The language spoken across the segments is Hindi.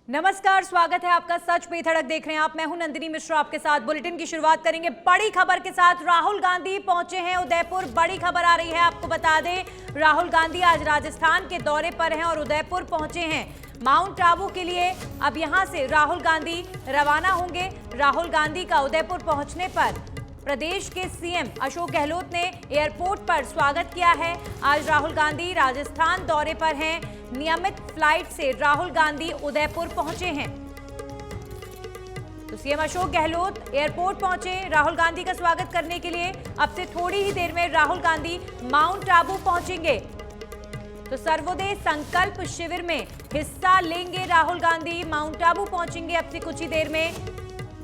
नमस्कार, स्वागत है आपका सच पे धड़क देख रहे हैं आप। मैं हूं नंदिनी मिश्रा आपके साथ। बुलेटिन की शुरुआत करेंगे बड़ी खबर के साथ। राहुल गांधी पहुंचे हैं उदयपुर। बड़ी खबर आ रही है, आपको बता दें राहुल गांधी आज राजस्थान के दौरे पर हैं और उदयपुर पहुंचे हैं माउंट आबू के लिए। अब यहां से राहुल गांधी रवाना होंगे। राहुल गांधी का उदयपुर पहुंचने पर प्रदेश के सीएम अशोक गहलोत ने एयरपोर्ट पर स्वागत किया है। आज राहुल गांधी राजस्थान दौरे पर हैं। नियमित फ्लाइट से राहुल गांधी उदयपुर पहुंचे हैं। तो सीएम अशोक गहलोत एयरपोर्ट पहुंचे राहुल गांधी का स्वागत करने के लिए। अब से थोड़ी ही देर में राहुल गांधी माउंट आबू पहुंचेंगे। तो सर्वोदय संकल्प शिविर में हिस्सा लेंगे राहुल गांधी। माउंट आबू पहुंचेंगे अब से कुछ ही देर में।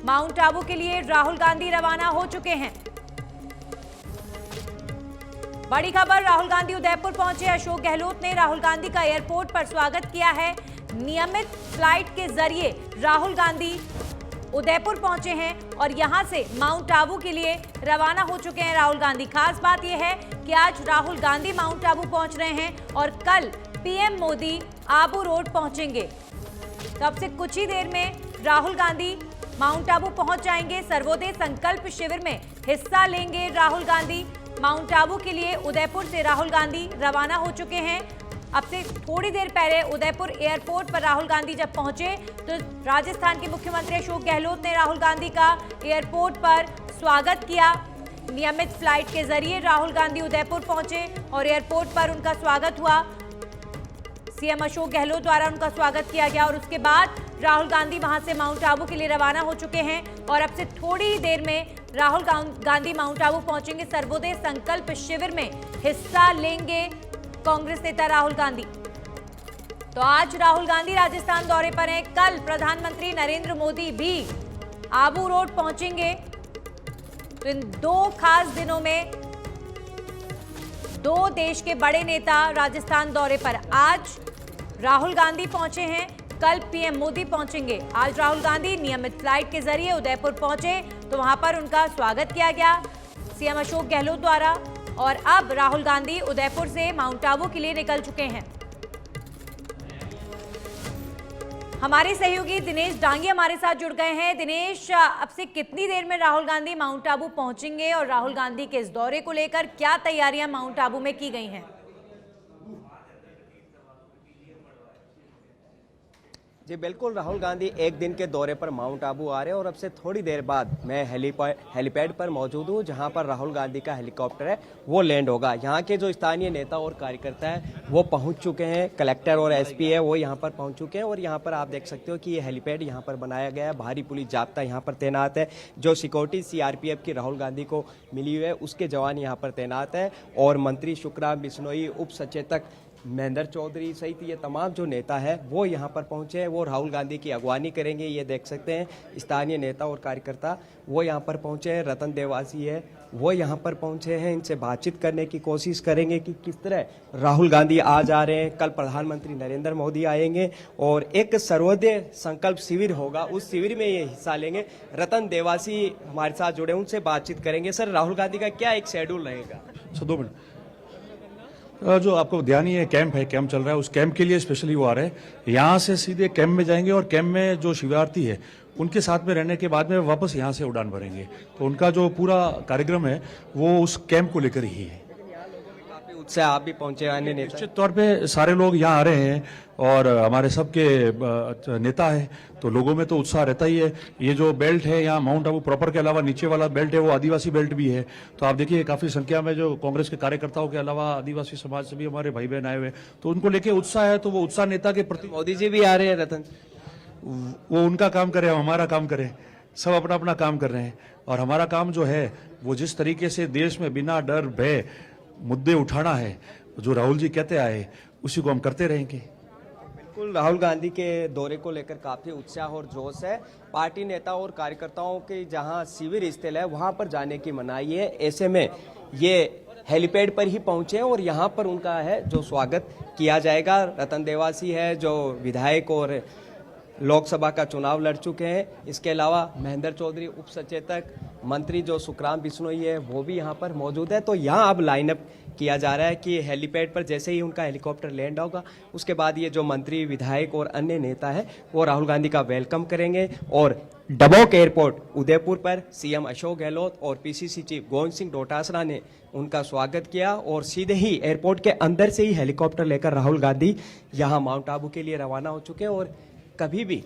माउंट आबू के लिए राहुल गांधी रवाना हो चुके हैं। बड़ी खबर, राहुल गांधी उदयपुर पहुंचे। अशोक गहलोत ने राहुल गांधी का एयरपोर्ट पर स्वागत किया है। नियमित फ्लाइट के जरिए राहुल गांधी उदयपुर पहुंचे हैं और यहां से माउंट आबू के लिए रवाना हो चुके हैं राहुल गांधी। खास बात यह है कि आज राहुल गांधी माउंट आबू पहुंच रहे हैं और कल पीएम मोदी आबू रोड पहुंचेंगे। तो अब से कुछ ही देर में राहुल गांधी माउंट आबू पहुंच जाएंगे। सर्वोदय संकल्प शिविर में हिस्सा लेंगे राहुल गांधी। माउंट आबू के लिए उदयपुर से राहुल गांधी रवाना हो चुके हैं। अब से थोड़ी देर पहले उदयपुर एयरपोर्ट पर राहुल गांधी जब पहुंचे तो राजस्थान के मुख्यमंत्री अशोक गहलोत ने राहुल गांधी का एयरपोर्ट पर स्वागत किया। नियमित फ्लाइट के जरिए राहुल गांधी उदयपुर पहुंचे और एयरपोर्ट पर उनका स्वागत हुआ। सीएम अशोक गहलोत द्वारा उनका स्वागत किया गया और उसके बाद राहुल गांधी वहां से माउंट आबू के लिए रवाना हो चुके हैं और अब से थोड़ी ही देर में राहुल गांधी माउंट आबू पहुंचेंगे। सर्वोदय संकल्प शिविर में हिस्सा लेंगे कांग्रेस नेता राहुल गांधी। तो आज राहुल गांधी राजस्थान दौरे पर हैं। कल प्रधानमंत्री नरेंद्र मोदी भी आबू रोड पहुंचेंगे। तो इन दो खास दिनों में दो देश के बड़े नेता राजस्थान दौरे पर। आज राहुल गांधी पहुंचे हैं, कल पीएम मोदी पहुंचेंगे। आज राहुल गांधी नियमित फ्लाइट के जरिए उदयपुर पहुंचे तो वहां पर उनका स्वागत किया गया सीएम अशोक गहलोत द्वारा और अब राहुल गांधी उदयपुर से माउंट आबू के लिए निकल चुके हैं। हमारे सहयोगी दिनेश डांगी हमारे साथ जुड़ गए हैं। दिनेश, अब से कितनी देर में राहुल गांधी माउंट आबू पहुंचेंगे और राहुल गांधी के इस दौरे को लेकर क्या तैयारियां माउंट आबू में की गई हैं? जी बिल्कुल, राहुल गांधी एक दिन के दौरे पर माउंट आबू आ रहे हैं और अब से थोड़ी देर बाद मैं हेलीपैड पर मौजूद हूँ जहाँ पर राहुल गांधी का हेलीकॉप्टर है वो लैंड होगा। यहाँ के जो स्थानीय नेता और कार्यकर्ता हैं वो पहुँच चुके हैं। कलेक्टर और एसपी है वो यहाँ पर पहुँच चुके हैं और यहाँ पर आप देख सकते हो कि ये हेलीपैड यहाँ पर बनाया गया है। भारी पुलिस जाब्ता यहाँ पर तैनात है। जो सिक्योरिटी सीआरपीएफ की राहुल गांधी को मिली हुई है उसके जवान यहाँ पर तैनात है और मंत्री शुक्राम बिश्नोई, उप सचेतक महेंद्र चौधरी सहित ये तमाम जो नेता है वो यहाँ पर पहुँचे हैं। वो राहुल गांधी की अगवानी करेंगे। ये देख सकते हैं स्थानीय नेता और कार्यकर्ता वो यहाँ पर पहुँचे हैं। रतन देवासी है वो यहाँ पर पहुँचे हैं। इनसे बातचीत करने की कोशिश करेंगे कि किस तरह राहुल गांधी आज आ रहे हैं। कल प्रधानमंत्री नरेंद्र मोदी आएंगे और एक सर्वोदय संकल्प शिविर होगा, उस शिविर में ये हिस्सा लेंगे। रतन देवासी हमारे साथ जुड़े, उनसे बातचीत करेंगे। सर, राहुल गांधी का क्या एक शेड्यूल रहेगा? सर 2 मिनट, जो आपको ध्यान ही है कैंप चल रहा है, उस कैंप के लिए स्पेशली वो आ रहे हैं। यहाँ से सीधे कैंप में जाएंगे और कैंप में जो शिविरार्थी है उनके साथ में रहने के बाद में वापस यहाँ से उड़ान भरेंगे। तो उनका जो पूरा कार्यक्रम है वो उस कैंप को लेकर ही है। उत्साह आप भी पहुंचे, अन्य नेता निश्चित तौर पे सारे लोग यहाँ आ रहे हैं और हमारे सबके नेता है तो लोगों में तो उत्साह रहता ही है। ये जो बेल्ट है यहाँ माउंट आबू प्रॉपर के अलावा नीचे वाला बेल्ट है वो आदिवासी बेल्ट भी है। तो आप देखिए काफी संख्या में जो कांग्रेस के कार्यकर्ताओं के अलावा आदिवासी समाज से भी हमारे भाई बहन आए हुए हैं तो उनको लेके उत्साह है। तो वो उत्साह नेता के प्रति। मोदी जी भी आ रहे हैं। रतन, वो उनका काम करे, हम हमारा काम करें। सब अपना अपना काम कर रहे हैं और हमारा काम जो है वो जिस तरीके से देश में बिना डर भय मुद्दे उठाना है जो राहुल जी कहते आए उसी को हम करते रहेंगे। बिल्कुल, राहुल गांधी के दौरे को लेकर काफी उत्साह और जोश है। पार्टी नेता और कार्यकर्ताओं के जहां शिविर स्थल है वहां पर जाने की मनाही है। ऐसे में ये हेलीपैड पर ही पहुंचे और यहां पर उनका है जो स्वागत किया जाएगा। रतन देवासी है जो विधायक और लोकसभा का चुनाव लड़ चुके हैं। इसके अलावा महेंद्र चौधरी उप सचेतक, मंत्री जो सुखराम बिश्नोई है वो भी यहाँ पर मौजूद है। तो यहाँ अब लाइनअप किया जा रहा है कि हेलीपैड पर जैसे ही उनका हेलीकॉप्टर लैंड होगा उसके बाद ये जो मंत्री, विधायक और अन्य नेता है वो राहुल गांधी का वेलकम करेंगे। और डबोक एयरपोर्ट उदयपुर पर सीएम अशोक गहलोत और पीसीसी चीफ गोविंद सिंह डोटासरा ने उनका स्वागत किया और सीधे ही एयरपोर्ट के अंदर से ही हेलीकॉप्टर लेकर राहुल गांधी यहाँ माउंट आबू के लिए रवाना हो चुके हैं। और कभी भी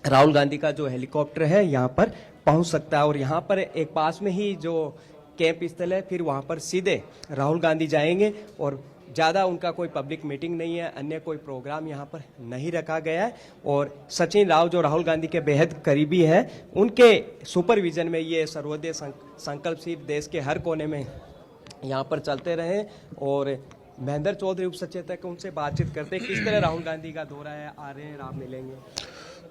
राहुल गांधी का जो हेलीकॉप्टर है यहाँ पर पहुंच सकता है। और यहाँ पर एक पास में ही जो कैंप स्थल है, फिर वहाँ पर सीधे राहुल गांधी जाएंगे और ज़्यादा उनका कोई पब्लिक मीटिंग नहीं है, अन्य कोई प्रोग्राम यहाँ पर नहीं रखा गया है। और सचिन राव जो राहुल गांधी के बेहद करीबी है, उनके सुपरविजन में ये सर्वोदय संकल्प सिर्फ देश के हर कोने में यहाँ पर चलते रहे। और महेंद्र चौधरी उप सचेतक उनसे बातचीत करते हैं, किस तरह राहुल गांधी का दौरा है, आ रहे हैं, आप मिलेंगे।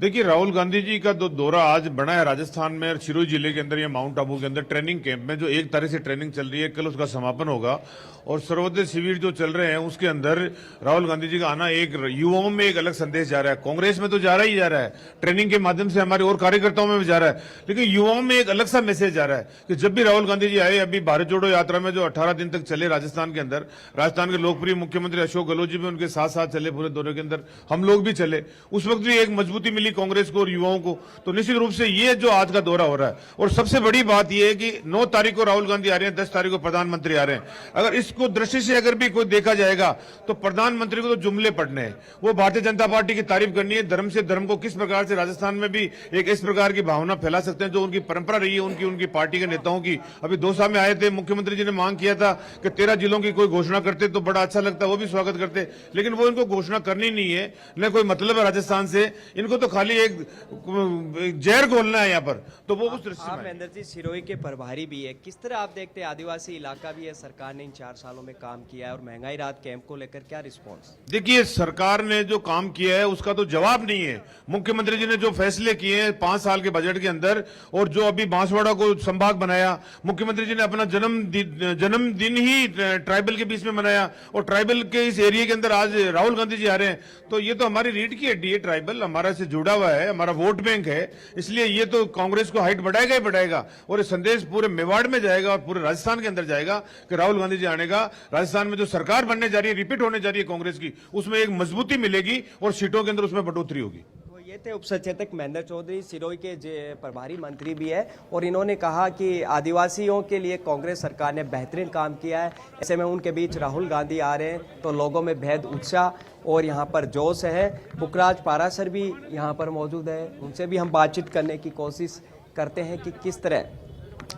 देखिए, राहुल गांधी जी का दौरा आज बना है राजस्थान में और सिरोही जिले के अंदर या माउंट आबू के अंदर ट्रेनिंग कैंप में, जो एक तरह से ट्रेनिंग चल रही है, कल उसका समापन होगा। और सर्वोदय शिविर जो चल रहे हैं उसके अंदर राहुल गांधी जी का आना एक युवाओं में एक अलग संदेश जा रहा है। कांग्रेस में तो जा रहा ही जा रहा है, ट्रेनिंग के माध्यम से हमारे और कार्यकर्ताओं में भी जा रहा है, लेकिन युवाओं में एक अलग सा मैसेज जा रहा है कि जब भी राहुल गांधी जी आए, अभी भारत जोड़ो यात्रा में जो 18 दिन तक चले राजस्थान के अंदर, राजस्थान के लोकप्रिय मुख्यमंत्री अशोक गहलोत जी भी उनके साथ साथ चले, पूरे दौरे के अंदर हम लोग भी चले, उस वक्त भी एक मजबूती मिली कांग्रेस को और युवाओं को। तो निश्चित रूप से ये जो आज का दौरा हो रहा है, और सबसे बड़ी बात यह है कि 9 तारीख को राहुल गांधी आ रहे हैं, 10 तारीख को प्रधानमंत्री आ रहे हैं। अगर इसको दृष्टि से अगर भी कोई देखा जाएगा तो प्रधानमंत्री को तो जुमले पढ़ने हैं, वो भारतीय जनता पार्टी की तारीफ करनी है, धर्म से धर्म को किस प्रकार से राजस्थान में भी एक इस प्रकार की भावना फैला सकते हैं जो उनकी परंपरा रही है उनकी पार्टी के नेताओं की। अभी दौसा में आए थे, मुख्यमंत्री जी ने मांग किया था कि 13 जिलों की कोई घोषणा करते तो बड़ा अच्छा लगता, वो भी स्वागत करते, लेकिन वो इनको घोषणा करनी नहीं है, न कोई मतलब है राजस्थान से, इनको तो खाली एक जहर घोलना है यहाँ पर। तो वो उस दृष्टि में महेंद्र जी सिरोही के प्रभारी भी है, किस तरह आप देखते हैं, आदिवासी इलाका भी है, सरकार ने इन 4 सालों में काम किया है और महंगाई राहत कैंप को लेकर क्या रिस्पॉन्स? देखिए, सरकार ने जो काम किया है उसका तो जवाब नहीं है। मुख्यमंत्री जी ने जो फैसले किए हैं 5 साल के बजट के अंदर, और जो अभी बांसवाड़ा को संभाग बनाया, मुख्यमंत्री जी ने अपना जन्मदिन ही ट्राइबल के बीच में मनाया, और ट्राइबल के इस एरिया के अंदर आज राहुल गांधी जी आ रहे हैं, तो ये तो हमारी रीढ़ की हड्डी है, ट्राइबल हमारा से जुड़ा हुआ है, हमारा वोट बैंक है, इसलिए ये तो कांग्रेस को हाइट बढ़ाएगा ही बढ़ाएगा। और ये संदेश पूरे मेवाड़ में जाएगा और पूरे राजस्थान के अंदर जाएगा कि राहुल गांधी जी आने का, राजस्थान में जो सरकार बनने जा रही है, रिपीट होने जा रही है कांग्रेस की, उसमें एक मजबूती मिलेगी और सीटों के अंदर उसमें बढ़ोतरी होगी। तो ये थे उप सचेतक महेंद्र चौधरी, सिरोही के प्रभारी मंत्री भी है, और इन्होंने कहा कि आदिवासियों के लिए कांग्रेस सरकार ने बेहतरीन काम किया है। ऐसे में उनके बीच राहुल गांधी आ रहे हैं तो लोगों में बेहद उत्साह और यहाँ पर जोश है। पुखराज पारासर भी यहाँ पर मौजूद है, उनसे भी हम बातचीत करने की कोशिश करते हैं कि किस तरह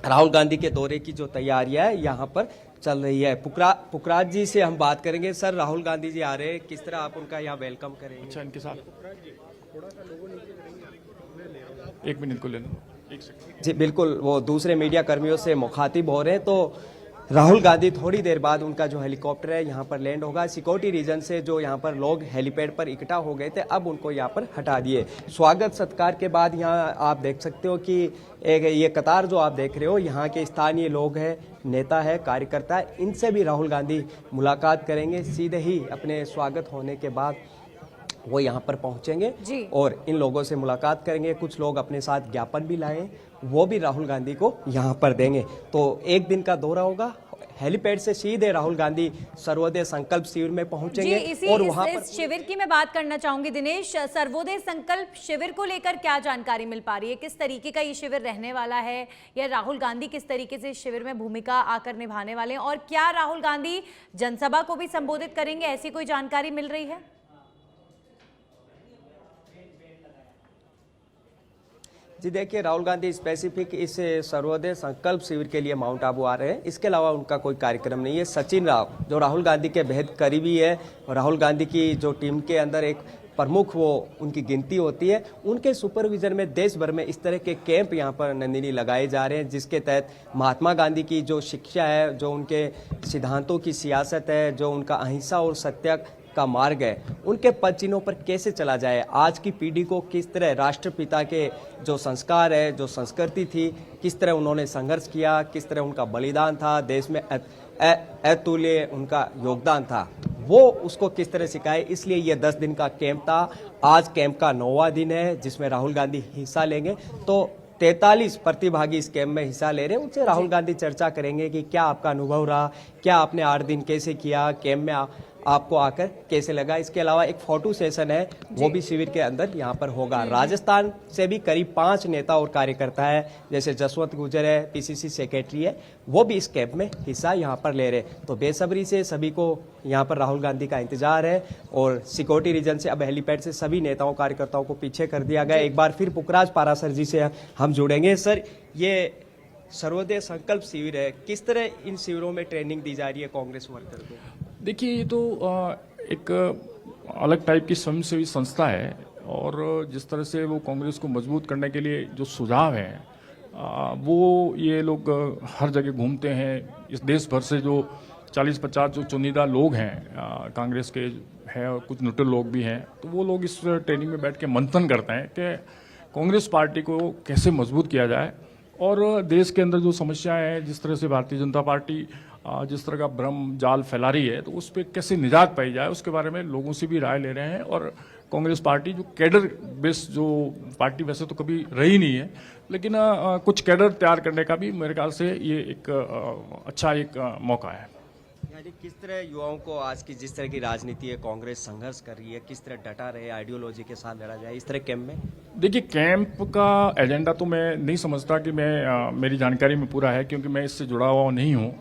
राहुल गांधी के दौरे की जो तैयारियां है यहाँ पर चल रही है। पुखराज जी से हम बात करेंगे। सर, राहुल गांधी जी आ रहे हैं, किस तरह आप उनका यहाँ वेलकम करेंगे? अच्छा, इनके साथ एक मिनट को लेना, एक सेकंड। जी बिल्कुल, वो दूसरे मीडिया कर्मियों से मुखातिब हो रहे हैं। तो राहुल गांधी थोड़ी देर बाद उनका जो हेलीकॉप्टर है यहाँ पर लैंड होगा। सिक्योरिटी रीजन से जो यहाँ पर लोग हेलीपैड पर इकट्ठा हो गए थे, अब उनको यहाँ पर हटा दिए। स्वागत सत्कार के बाद यहाँ आप देख सकते हो कि एक ये कतार जो आप देख रहे हो, यहाँ के स्थानीय लोग हैं, नेता है, कार्यकर्ता है, इनसे भी राहुल गांधी मुलाकात करेंगे। सीधे ही अपने स्वागत होने के बाद वो यहाँ पर पहुँचेंगे और इन लोगों से मुलाकात करेंगे। कुछ लोग अपने साथ ज्ञापन भी लाए, वो भी राहुल गांधी को यहाँ पर देंगे। तो एक दिन का दौरा होगा। हेलीपैड से सीधे राहुल गांधी सर्वोदय संकल्प शिविर में पहुंचेंगे और वहां पर शिविर की मैं बात करना चाहूंगी। दिनेश, सर्वोदय संकल्प शिविर को लेकर क्या जानकारी मिल पा रही है? किस तरीके का ये शिविर रहने वाला है, या राहुल गांधी किस तरीके से इस शिविर में भूमिका आकर निभाने वाले हैं, और क्या राहुल गांधी जनसभा को भी संबोधित करेंगे, ऐसी कोई जानकारी मिल रही है? जी देखिए, राहुल गांधी स्पेसिफिक इस सर्वोदय संकल्प शिविर के लिए माउंट आबू आ रहे हैं, इसके अलावा उनका कोई कार्यक्रम नहीं है। सचिन राव जो राहुल गांधी के बेहद करीबी है, राहुल गांधी की जो टीम के अंदर एक प्रमुख वो उनकी गिनती होती है, उनके सुपरविजन में देश भर में इस तरह के कैंप यहाँ पर नंदिनी लगाए जा रहे हैं, जिसके तहत महात्मा गांधी की जो शिक्षा है, जो उनके सिद्धांतों की सियासत है, जो उनका अहिंसा और सत्य का मार्ग है, उनके पद चिन्हों पर कैसे चला जाए, आज की पीढ़ी को किस तरह राष्ट्रपिता के जो संस्कार है, जो संस्कृति थी, किस तरह उन्होंने संघर्ष किया, किस तरह उनका बलिदान था, देश में अतुल्य उनका योगदान था, वो उसको किस तरह सिखाए। इसलिए ये 10 दिन का कैंप था। आज कैंप का 9वां दिन है जिसमें राहुल गांधी हिस्सा लेंगे। तो 43 प्रतिभागी इस कैंप में हिस्सा ले रहे हैं। उनसे राहुल गांधी चर्चा करेंगे कि क्या आपका अनुभव रहा, क्या आपने 8 दिन कैसे किया, कैंप में आपको आकर कैसे लगा। इसके अलावा एक फोटो सेशन है, वो भी शिविर के अंदर यहाँ पर होगा। राजस्थान से भी करीब 5 नेता और कार्यकर्ता है, जैसे जसवंत गुर्जर है, पीसीसी सेक्रेटरी है, वो भी इस कैंप में हिस्सा यहाँ पर ले रहे। तो बेसब्री से सभी को यहाँ पर राहुल गांधी का इंतजार है। और सिक्योरिटी रीजन से अब हेलीपैड से सभी नेताओं कार्यकर्ताओं को पीछे कर दिया गया। एक बार फिर पुखराज पारासर जी से हम जुड़ेंगे। सर, ये सर्वोदय संकल्प शिविर है, किस तरह इन शिविरों में ट्रेनिंग दी जा रही है कांग्रेस वर्कर को? देखिए, ये तो एक अलग टाइप की स्वयंसेवी संस्था है और जिस तरह से वो कांग्रेस को मजबूत करने के लिए जो सुझाव हैं वो ये लोग हर जगह घूमते हैं। इस देश भर से जो 40-50 जो चुनिंदा लोग हैं कांग्रेस के हैं और कुछ न्यूट्रल लोग भी हैं, तो वो लोग इस ट्रेनिंग में बैठ के मंथन करते हैं कि कांग्रेस पार्टी को कैसे मजबूत किया जाए और देश के अंदर जो समस्याएं हैं, जिस तरह से भारतीय जनता पार्टी जिस तरह का भ्रम जाल फैला रही है, तो उस पर कैसे निजात पाई जाए उसके बारे में लोगों से भी राय ले रहे हैं। और कांग्रेस पार्टी जो कैडर बेस जो पार्टी वैसे तो कभी रही नहीं है, लेकिन कुछ कैडर तैयार करने का भी मेरे ख्याल से ये एक अच्छा एक मौका है। यानी किस तरह युवाओं को आज की जिस तरह की राजनीति है, कांग्रेस संघर्ष कर रही है, किस तरह डटा रहे, आइडियोलॉजी के साथ लड़ा जाए इस तरह कैंप में? देखिए, कैंप का एजेंडा तो मैं नहीं समझता कि मेरी जानकारी में पूरा है, क्योंकि मैं इससे जुड़ा हुआ नहीं हूँ।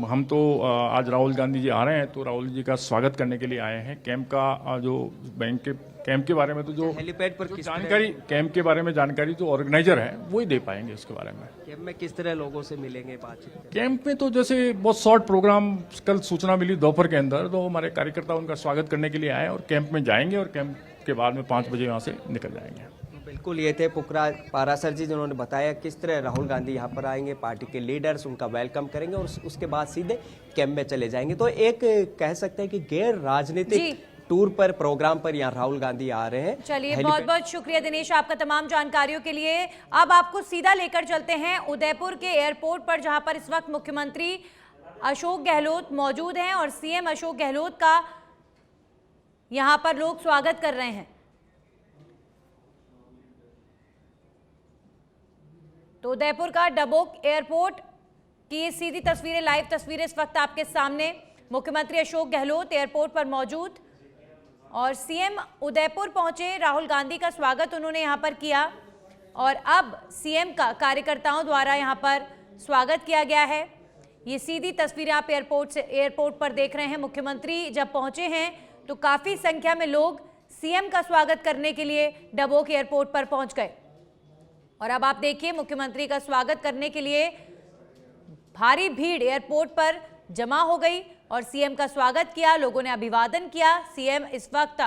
हम तो आज राहुल गांधी जी आ रहे हैं तो राहुल जी का स्वागत करने के लिए आए हैं। कैंप का जो बैंक के कैंप के बारे में तो जो हेलीपैड पर जानकारी, कैंप के बारे में जानकारी जो ऑर्गेनाइजर है वो ही दे पाएंगे इसके बारे में। कैंप में किस तरह लोगों से मिलेंगे, बातचीत? कैंप में तो जैसे बहुत शॉर्ट प्रोग्राम, कल सूचना मिली दोपहर के अंदर, तो हमारे कार्यकर्ता उनका स्वागत करने के लिए आए और कैंप में जाएंगे और कैंप के बाद में 5 बजे यहाँ से निकल जाएंगे। बिल्कुल, ये थे पुखराज पारासर जी जिन्होंने बताया किस तरह राहुल गांधी यहाँ पर आएंगे, पार्टी के लीडर्स उनका वेलकम करेंगे और उसके बाद सीधे कैंप में चले जाएंगे। तो एक कह सकते हैं कि गैर राजनीतिक टूर पर, प्रोग्राम पर यहाँ राहुल गांधी आ रहे हैं। चलिए, बहुत बहुत शुक्रिया दिनेश आपका तमाम जानकारियों के लिए। अब आपको सीधा लेकर चलते हैं उदयपुर के एयरपोर्ट पर, जहां पर इस वक्त मुख्यमंत्री अशोक गहलोत मौजूद हैं और सीएम अशोक गहलोत का यहां पर लोग स्वागत कर रहे हैं। तो उदयपुर का डबोक एयरपोर्ट की ये सीधी तस्वीरें, लाइव तस्वीरें इस वक्त आपके सामने। मुख्यमंत्री अशोक गहलोत एयरपोर्ट पर मौजूद और सीएम उदयपुर पहुंचे, राहुल गांधी का स्वागत उन्होंने यहां पर किया और अब सीएम का कार्यकर्ताओं द्वारा यहां पर स्वागत किया गया है। ये सीधी तस्वीरें आप एयरपोर्ट पर देख रहे हैं। मुख्यमंत्री जब पहुंचे हैं तो काफी संख्या में लोग सीएम का स्वागत करने के लिए डबोक एयरपोर्ट पर पहुंच गए और अब आप देखिए, मुख्यमंत्री का स्वागत करने के लिए भारी भीड़ एयरपोर्ट पर जमा हो गई और सीएम का स्वागत किया, लोगों ने अभिवादन किया। सीएम इस वक्त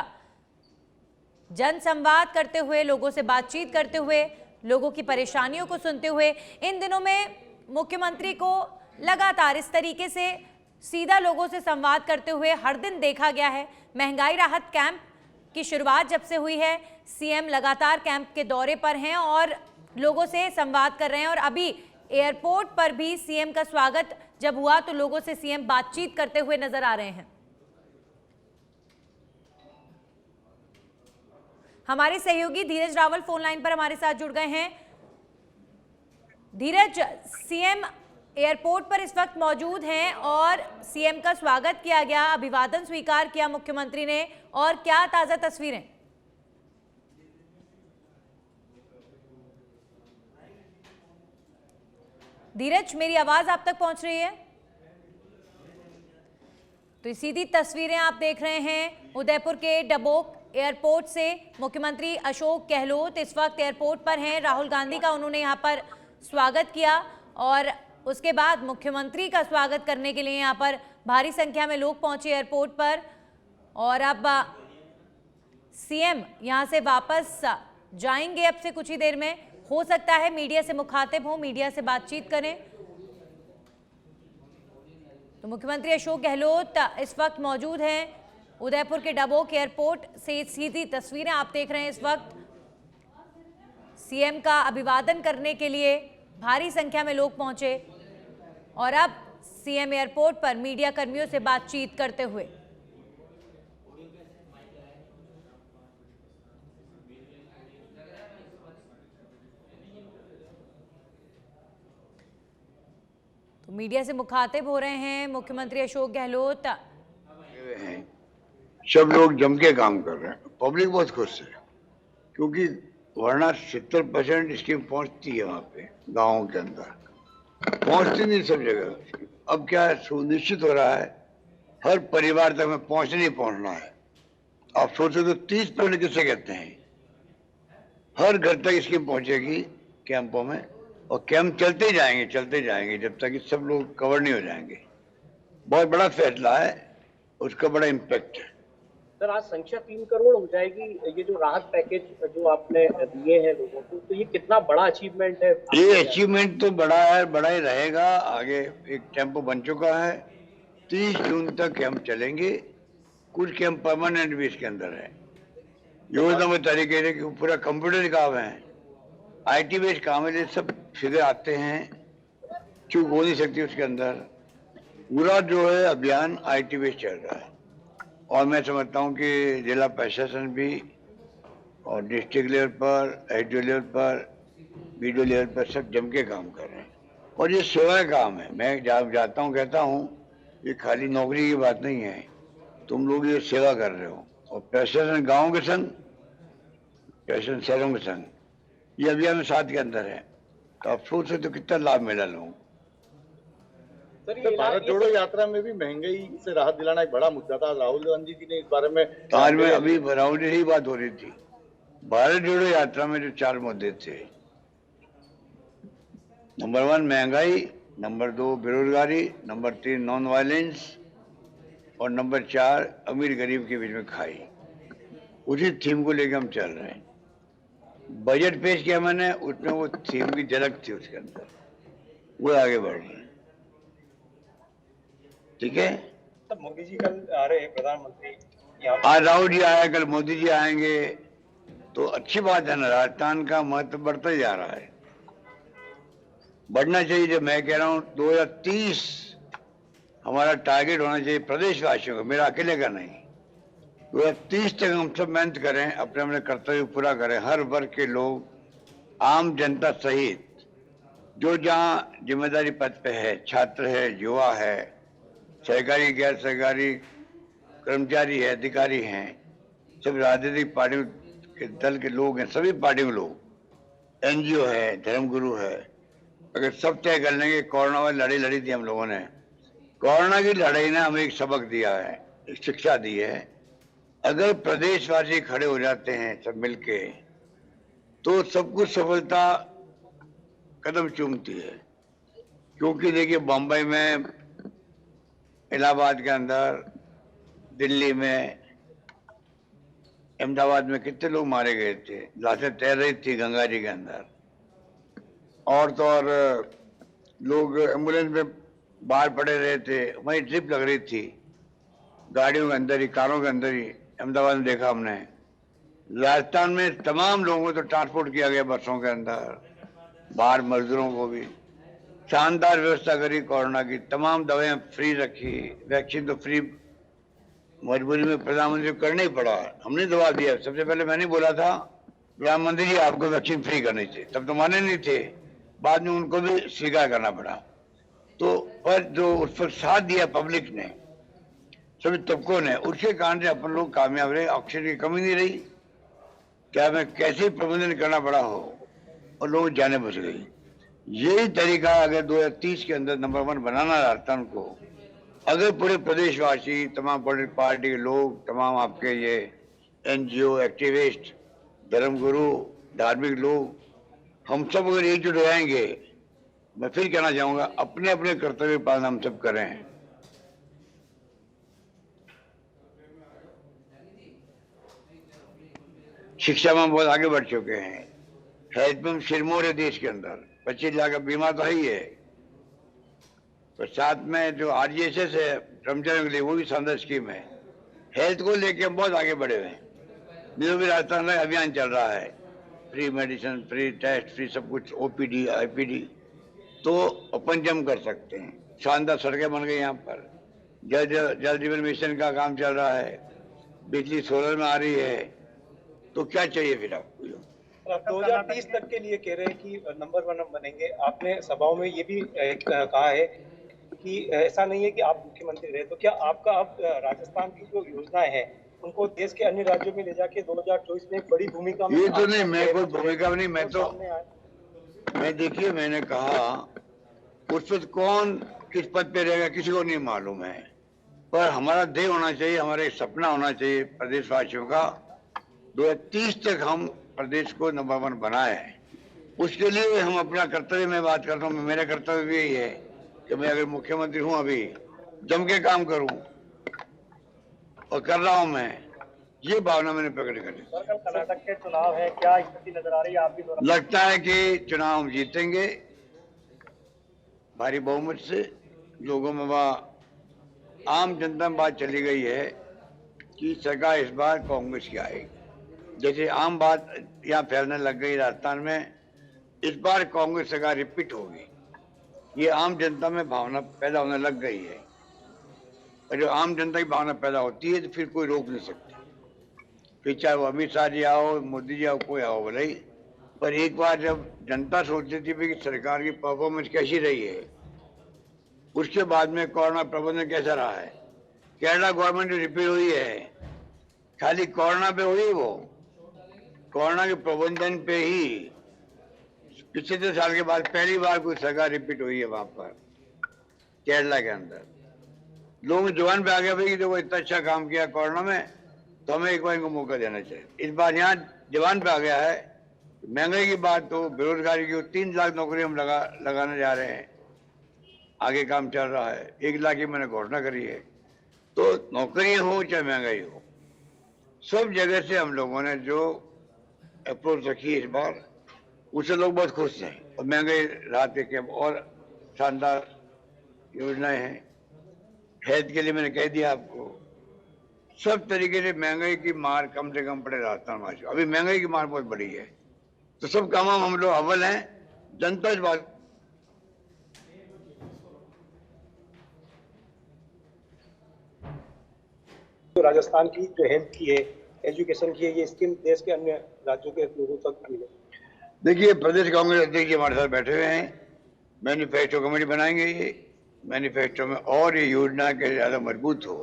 जनसंवाद करते हुए, लोगों से बातचीत करते हुए, लोगों की परेशानियों को सुनते हुए, इन दिनों में मुख्यमंत्री को लगातार इस तरीके से सीधा लोगों से संवाद करते हुए हर दिन देखा गया है। महंगाई राहत कैंप की शुरुआत जब से हुई है, सीएम लगातार कैंप के दौरे पर हैं और लोगों से संवाद कर रहे हैं और अभी एयरपोर्ट पर भी सीएम का स्वागत जब हुआ तो लोगों से सीएम बातचीत करते हुए नजर आ रहे हैं। हमारे सहयोगी धीरज रावल फोन लाइन पर हमारे साथ जुड़ गए हैं। धीरज, सीएम एयरपोर्ट पर इस वक्त मौजूद हैं और सीएम का स्वागत किया गया, अभिवादन स्वीकार किया मुख्यमंत्री ने, और क्या ताजा तस्वीरें? धीरज, मेरी आवाज आप तक पहुंच रही है? तो सीधी तस्वीरें आप देख रहे हैं उदयपुर के डबोक एयरपोर्ट से। मुख्यमंत्री अशोक गहलोत इस वक्त एयरपोर्ट पर हैं। राहुल गांधी का उन्होंने यहां पर स्वागत किया और उसके बाद मुख्यमंत्री का स्वागत करने के लिए यहां पर भारी संख्या में लोग पहुंचे एयरपोर्ट पर और अब सीएम यहां से वापस जाएंगे अब से कुछ ही देर में। हो सकता है मीडिया से मुखातिब हो, मीडिया से बातचीत करें। तो मुख्यमंत्री अशोक गहलोत इस वक्त मौजूद हैं उदयपुर के डबोक एयरपोर्ट से। सीधी तस्वीरें आप देख रहे हैं इस वक्त। सीएम का अभिवादन करने के लिए भारी संख्या में लोग पहुंचे और अब सीएम एयरपोर्ट पर मीडिया कर्मियों से बातचीत करते हुए। तो मीडिया से मुखातिब हो रहे हैं मुख्यमंत्री अशोक गहलोत। हैं सब लोग जम के काम कर रहे हैं, पब्लिक बहुत खुश है क्योंकि वरना 70% स्कीम पहुंचती है वहां पे, गाँव के अंदर पहुंचती नहीं सब जगह। अब क्या है, सुनिश्चित हो रहा है हर परिवार तक में पहुंचना है। आप सोचो तो 30% किसे कहते हैं, हर घर तक स्कीम पहुंचेगी कैंपों में, और कैंप चलते जाएंगे जब तक कि सब लोग कवर नहीं हो जाएंगे। बहुत बड़ा फैसला है, उसका बड़ा इम्पैक्ट है। सर आज संख्या 3 करोड़ हो जाएगी। ये जो राहत पैकेज जो आपने दिए हैं लोगों को, तो ये कितना बड़ा अचीवमेंट है? ये अचीवमेंट तो बड़ा है, बड़ा ही रहेगा। आगे एक टेम्पो बन चुका है, 30 जून तक कैंप चलेंगे। कुछ कैंप परमानेंट भी इसके अंदर है। योजना में तरीके है कि पूरा कंप्यूटर काम है, IT बेस्ड काम है, सब फिगर आते हैं, चूक हो नहीं सकती उसके अंदर। पूरा जो है अभियान IT बेस्ड चल रहा है, और मैं समझता हूँ कि जिला प्रशासन भी और डिस्ट्रिक्ट लेवल पर, HDO लेवल पर, BDO लेवल पर सब जम के काम कर रहे हैं। और ये सेवा का काम है। मैं जब जाता हूँ कहता हूँ ये खाली नौकरी की बात नहीं है, तुम लोग ये सेवा कर रहे हो। और प्रशासन गाँव के संग, प्रशासन शहरों के संग, ये अभियान साथ के अंदर है। तो आप सोच सकते हो कितना लाभ मिला लोगों को। सर भारत जोड़ो यात्रा में भी महंगाई से राहत दिलाना एक बड़ा मुद्दा था। राहुल गांधी जी ने इस बारे में आज में अभी राहुल जी ही बात हो रही थी। भारत जोड़ो यात्रा में जो 4 मुद्दे थे, नंबर 1 महंगाई, नंबर 2 बेरोजगारी, नंबर 3 नॉन वायलेंस, और नंबर 4 अमीर गरीब के बीच में खाई। उसी थीम को लेकर हम चल रहे हैं। बजट पेश किया मैंने, उसमें वो थीम की झलक थी उसके अंदर, वो आगे बढ़ रहे हैं। ठीक है, तो मोदी जी कल आ रहे हैं, प्रधानमंत्री आज राहुल जी आए, कल मोदी जी आएंगे, तो अच्छी बात है ना। राजस्थान का महत्व बढ़ता ही जा रहा है, बढ़ना चाहिए। जब मैं कह रहा हूँ 2030 हमारा टारगेट होना चाहिए प्रदेशवासियों का, मेरा अकेले का नहीं। 2030 तक हम सब मेहनत करें, अपने अपने कर्तव्य पूरा करें। हर वर्ग के लोग, आम जनता सहित, जो जहाँ जिम्मेदारी पद पे है, छात्र है, युवा है, सरकारी गैर सरकारी कर्मचारी है, अधिकारी हैं, सब राजनीतिक पार्टियों के दल के लोग हैं, सभी पार्टियों के लोग, NGO है, धर्मगुरु है। अगर सब तय कर लेंगे, कोरोना वाली लड़ाई लड़ी थी हम लोगों ने, कोरोना की लड़ाई ने हमें एक सबक दिया है, एक शिक्षा दी है। अगर प्रदेशवासी खड़े हो जाते हैं सब मिलके, तो सब कुछ सफलता कदम चूमती है। क्योंकि देखिए बम्बई में, इलाहाबाद के अंदर, दिल्ली में, अहमदाबाद में कितने लोग मारे गए थे, लाशें तैर रही थी गंगा जी के अंदर। और तो और लोग एम्बुलेंस में बाहर पड़े रहे थे, वहीं ड्रिप लग रही थी गाड़ियों के अंदर ही, कारों के अंदर ही। अहमदाबाद में देखा हमने। राजस्थान में तमाम लोगों को तो ट्रांसपोर्ट किया गया बसों के अंदर, बाहर मजदूरों को भी। शानदार व्यवस्था करी कोरोना की, तमाम दवाएं फ्री रखी, वैक्सीन तो फ्री मजबूरी में प्रधानमंत्री को करना ही पड़ा। हमने दवा दिया, सबसे पहले मैंने बोला था प्रधानमंत्री जी आपको वैक्सीन फ्री करनी चाहिए, तब तो माने नहीं थे, बाद में उनको भी स्वीकार करना पड़ा। तो पर जो उस पर साथ दिया पब्लिक ने, सभी तबकों ने, उसके कारण से अपन लोग कामयाब रहे। ऑक्सीजन की कमी नहीं रही, क्या मैं कैसे प्रबंधन करना पड़ा हो, और लोग जाने बच गई। यही तरीका अगर 2030 के अंदर नंबर 1 बनाना राजस्थान को, अगर पूरे प्रदेशवासी, तमाम पॉलिटिकल पार्टी के लोग, तमाम आपके ये NGO, एक्टिविस्ट, धर्मगुरु, धार्मिक लोग, हम सब अगर एकजुट हो जाएंगे, मैं फिर कहना चाहूंगा अपने अपने कर्तव्य पालन हम सब करें। शिक्षा में बहुत आगे बढ़ चुके हैं, हेल्थ में सिरमौर है देश के अंदर, 25 लाख का बीमा तो ही है। तो साथ में जो RGSS है कर्मचारियों के लिए, वो भी शानदार स्कीम है। हेल्थ को लेके हम बहुत आगे बढ़े हुए हैं। भी राजस्थान में अभियान चल रहा है, free medicine, free test, free सब कुछ, OPD, IPD, तो अपन जम कर सकते हैं। शानदार सड़कें बन गई यहाँ पर, जल जीवन मिशन का काम चल रहा है, बिजली सोलर में आ रही है, तो क्या चाहिए फिर आपको? 2030 तक के लिए कह रहे हैं कि नंबर 1 हम बनेंगे। आपने सभाओं में ये भी कहा है कि ऐसा नहीं है कि आप मुख्यमंत्री रहे, तो क्या आपका अब राजस्थान की जो योजनाएं हैं उनको देश के अन्य राज्यों में ले जाके 2024 में एक बड़ी भूमिका में ये तो नहीं, मैं कोई भूमिका नहीं, मैं देखिए मैंने कहा उस वक्त कौन किस पद पे रहेगा किसी को नहीं मालूम है, पर हमारा ध्येय होना चाहिए, हमारा एक सपना होना चाहिए प्रदेशवासियों का 2030 तक हम प्रदेश को नंबर 1 बनाए। उसके लिए हम अपना कर्तव्य में बात करता हूँ, मेरा कर्तव्य भी यही है कि मैं अगर मुख्यमंत्री हूँ अभी जम के काम करूँ और कर रहा हूँ मैं, ये भावना मैंने प्रकट करी। कल कर्नाटक के चुनाव है, क्या स्थिति नजर आ रही है आपकी? लगता है कि चुनाव हम जीतेंगे भारी बहुमत से। लोगों में वह आम जनता में बात चली गई है कि सरकार इस बार कांग्रेस की आएगी, जैसे आम बात यहाँ फैलने लग गई राजस्थान में, इस बार कांग्रेस सरकार रिपीट होगी, ये आम जनता में भावना पैदा होने लग गई है। और जो आम जनता की भावना पैदा होती है तो फिर कोई रोक नहीं सकता, फिर चाहे वो अमित शाह जी आओ, मोदी जी आओ, कोई आओ भले ही। पर एक बार जब जनता सोचती थी कि सरकार की परफॉर्मेंस कैसी रही है, उसके बाद में कोरोना प्रबंधन कैसा रहा है, केरला गवर्नमेंट रिपीट हुई है, खाली कोरोना पे हुई, वो कोरोना के प्रबंधन पे ही पिछले 2 साल के बाद पहली बार कोई सरकार रिपीट हुई है वहां पर केरला के अंदर। लोग जुबान पे आ गया भाई कि देखो इतना अच्छा काम किया कोरोना में, तो हमें एक बार इनको मौका देना चाहिए। इस बार यहाँ जुबान पे आ गया है, महंगाई की बात तो बेरोजगारी की 3 लाख नौकरी हम लगाने जा रहे हैं, आगे काम चल रहा है, 1 लाख की मैंने घोषणा करी है। तो नौकरियां हो चाहे महंगाई हो, सब जगह से हम लोगों ने जो अप्रोच रखी इस बार, उससे लोग बहुत खुश हैं। और महंगाई राहत के कैंप और शानदार योजनाएं हैं। हेल्थ के लिए मैंने कह दिया आपको, सब तरीके से महंगाई की मार कम से कम पड़े राजस्थान में। अभी महंगाई की मार बहुत बड़ी है, तो सब काम हम लोग अव्वल हैं। जनता इस बात राजस्थान की जो हेल्थ की है, एजुकेशन की है, ये स्कीम देश के अन्य राज्यों के लोगों तक मिले। देखिए, प्रदेश कांग्रेस अध्यक्ष जी हमारे साथ बैठे हुए हैं, मैनिफेस्टो कमेटी बनाएंगे। ये मैनिफेस्टो में और ये योजना के ज्यादा मजबूत हो,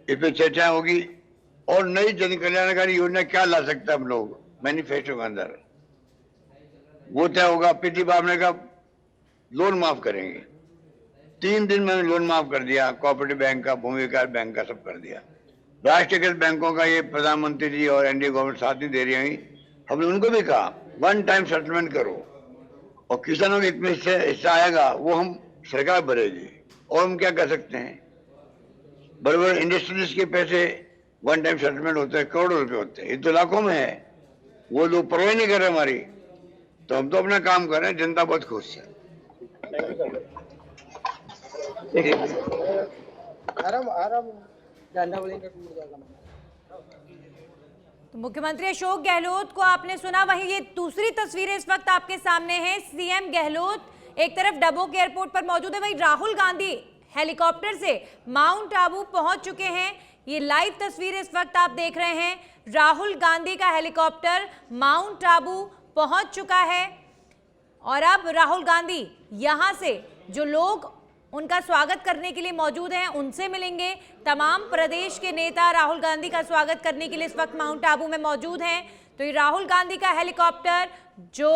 इस पर चर्चा होगी। और नई जन कल्याणकारी योजना क्या ला सकते हैं हम लोग मैनिफेस्टो के अंदर, वो तय होगा। पिछली बार हमने कहा लोन माफ करेंगे, 3 दिन में लोन माफ कर दिया, कोऑपरेटिव बैंक का, भूमि विकास बैंक का, सब कर दिया। राष्ट्रीयकृत बैंकों का ये प्रधानमंत्री जी और एनडीए गवर्नमेंट साथ ही दे रही है। हमने उनको भी कहा 1 टाइम सेटलमेंट करो, और किसानों के इतने हिस्सा आएगा वो हम सरकार भरेगी। और हम क्या कर सकते हैं, बड़े बड़े इंडस्ट्रीज के पैसे 1 टाइम सेटलमेंट होते हैं, करोड़ों रुपए होते हैं, ये तो लाखों में है। वो लोग परवाह नहीं कर रहे हमारी, तो हम तो अपना काम कर रहे हैं, जनता बहुत खुश है। तो मुख्यमंत्री अशोक गहलोत को आपने सुना, वहीं ये दूसरी तस्वीरें इस वक्त आपके सामने हैं। सीएम गहलोत एक तरफ डबोक एयरपोर्ट पर मौजूद है, वहीं राहुल गांधी हेलीकॉप्टर से माउंट आबू पहुंच चुके हैं। ये लाइव तस्वीरें इस वक्त आप देख रहे हैं, राहुल गांधी का हेलीकॉप्टर माउंट आबू पहुंच चुका है। और अब राहुल गांधी यहां से जो लोग उनका स्वागत करने के लिए मौजूद हैं उनसे मिलेंगे। तमाम प्रदेश के नेता राहुल गांधी का स्वागत करने के लिए इस वक्त माउंट आबू में मौजूद हैं। तो ये राहुल गांधी का हेलीकॉप्टर जो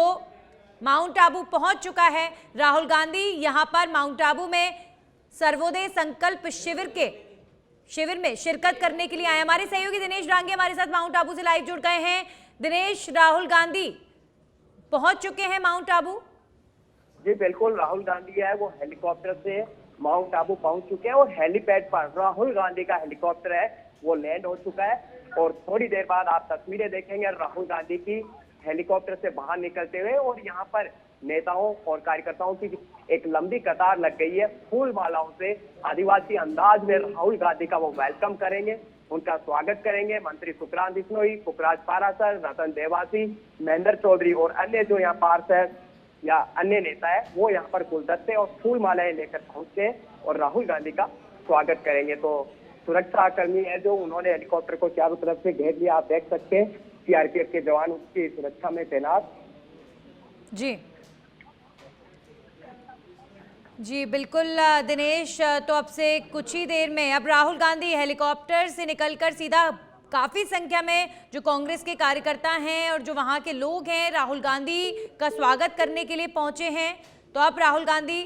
माउंट आबू पहुंच चुका है। राहुल गांधी यहां पर माउंट आबू में सर्वोदय संकल्प शिविर में शिरकत करने के लिए आए। हमारे सहयोगी दिनेश डांगे हमारे साथ माउंट आबू से लाइव जुड़ गए हैं। दिनेश, राहुल गांधी पहुंच चुके हैं माउंट आबू? जी बिल्कुल, राहुल गांधी है वो हेलीकॉप्टर से माउंट आबू पहुंच चुके हैं और हेलीपैड पर राहुल गांधी का हेलीकॉप्टर है वो लैंड हो चुका है। और थोड़ी देर बाद आप तस्वीरें देखेंगे राहुल गांधी की हेलीकॉप्टर से बाहर निकलते हुए, और यहाँ पर नेताओं और कार्यकर्ताओं की एक लंबी कतार लग गई है। फूल मालाओं से आदिवासी अंदाज में राहुल गांधी का वो वेलकम करेंगे, उनका स्वागत करेंगे। मंत्री सुखराम बिश्नोई, पुखराज पारासर, रतन देवासी, महेंद्र चौधरी और अन्य जो यहाँ पार्षद या अन्य नेता है वो यहाँ पर गुलदस्ते और फूल मालाएं लेकर पहुंचे और राहुल गांधी का स्वागत करेंगे। तो सुरक्षा कर्मी है जो उन्होंने हेलीकॉप्टर को चारों तरफ से घेर लिया, आप देख सकते हैं सीआरपीएफ के जवान उसकी सुरक्षा में तैनात। जी जी बिल्कुल दिनेश, तो अब से कुछ ही देर में अब राहुल गांधी हेलीकॉप्टर से निकलकर सीधा काफी संख्या में जो कांग्रेस के कार्यकर्ता हैं और जो वहां के लोग हैं राहुल गांधी का स्वागत करने के लिए पहुंचे हैं। तो अब राहुल गांधी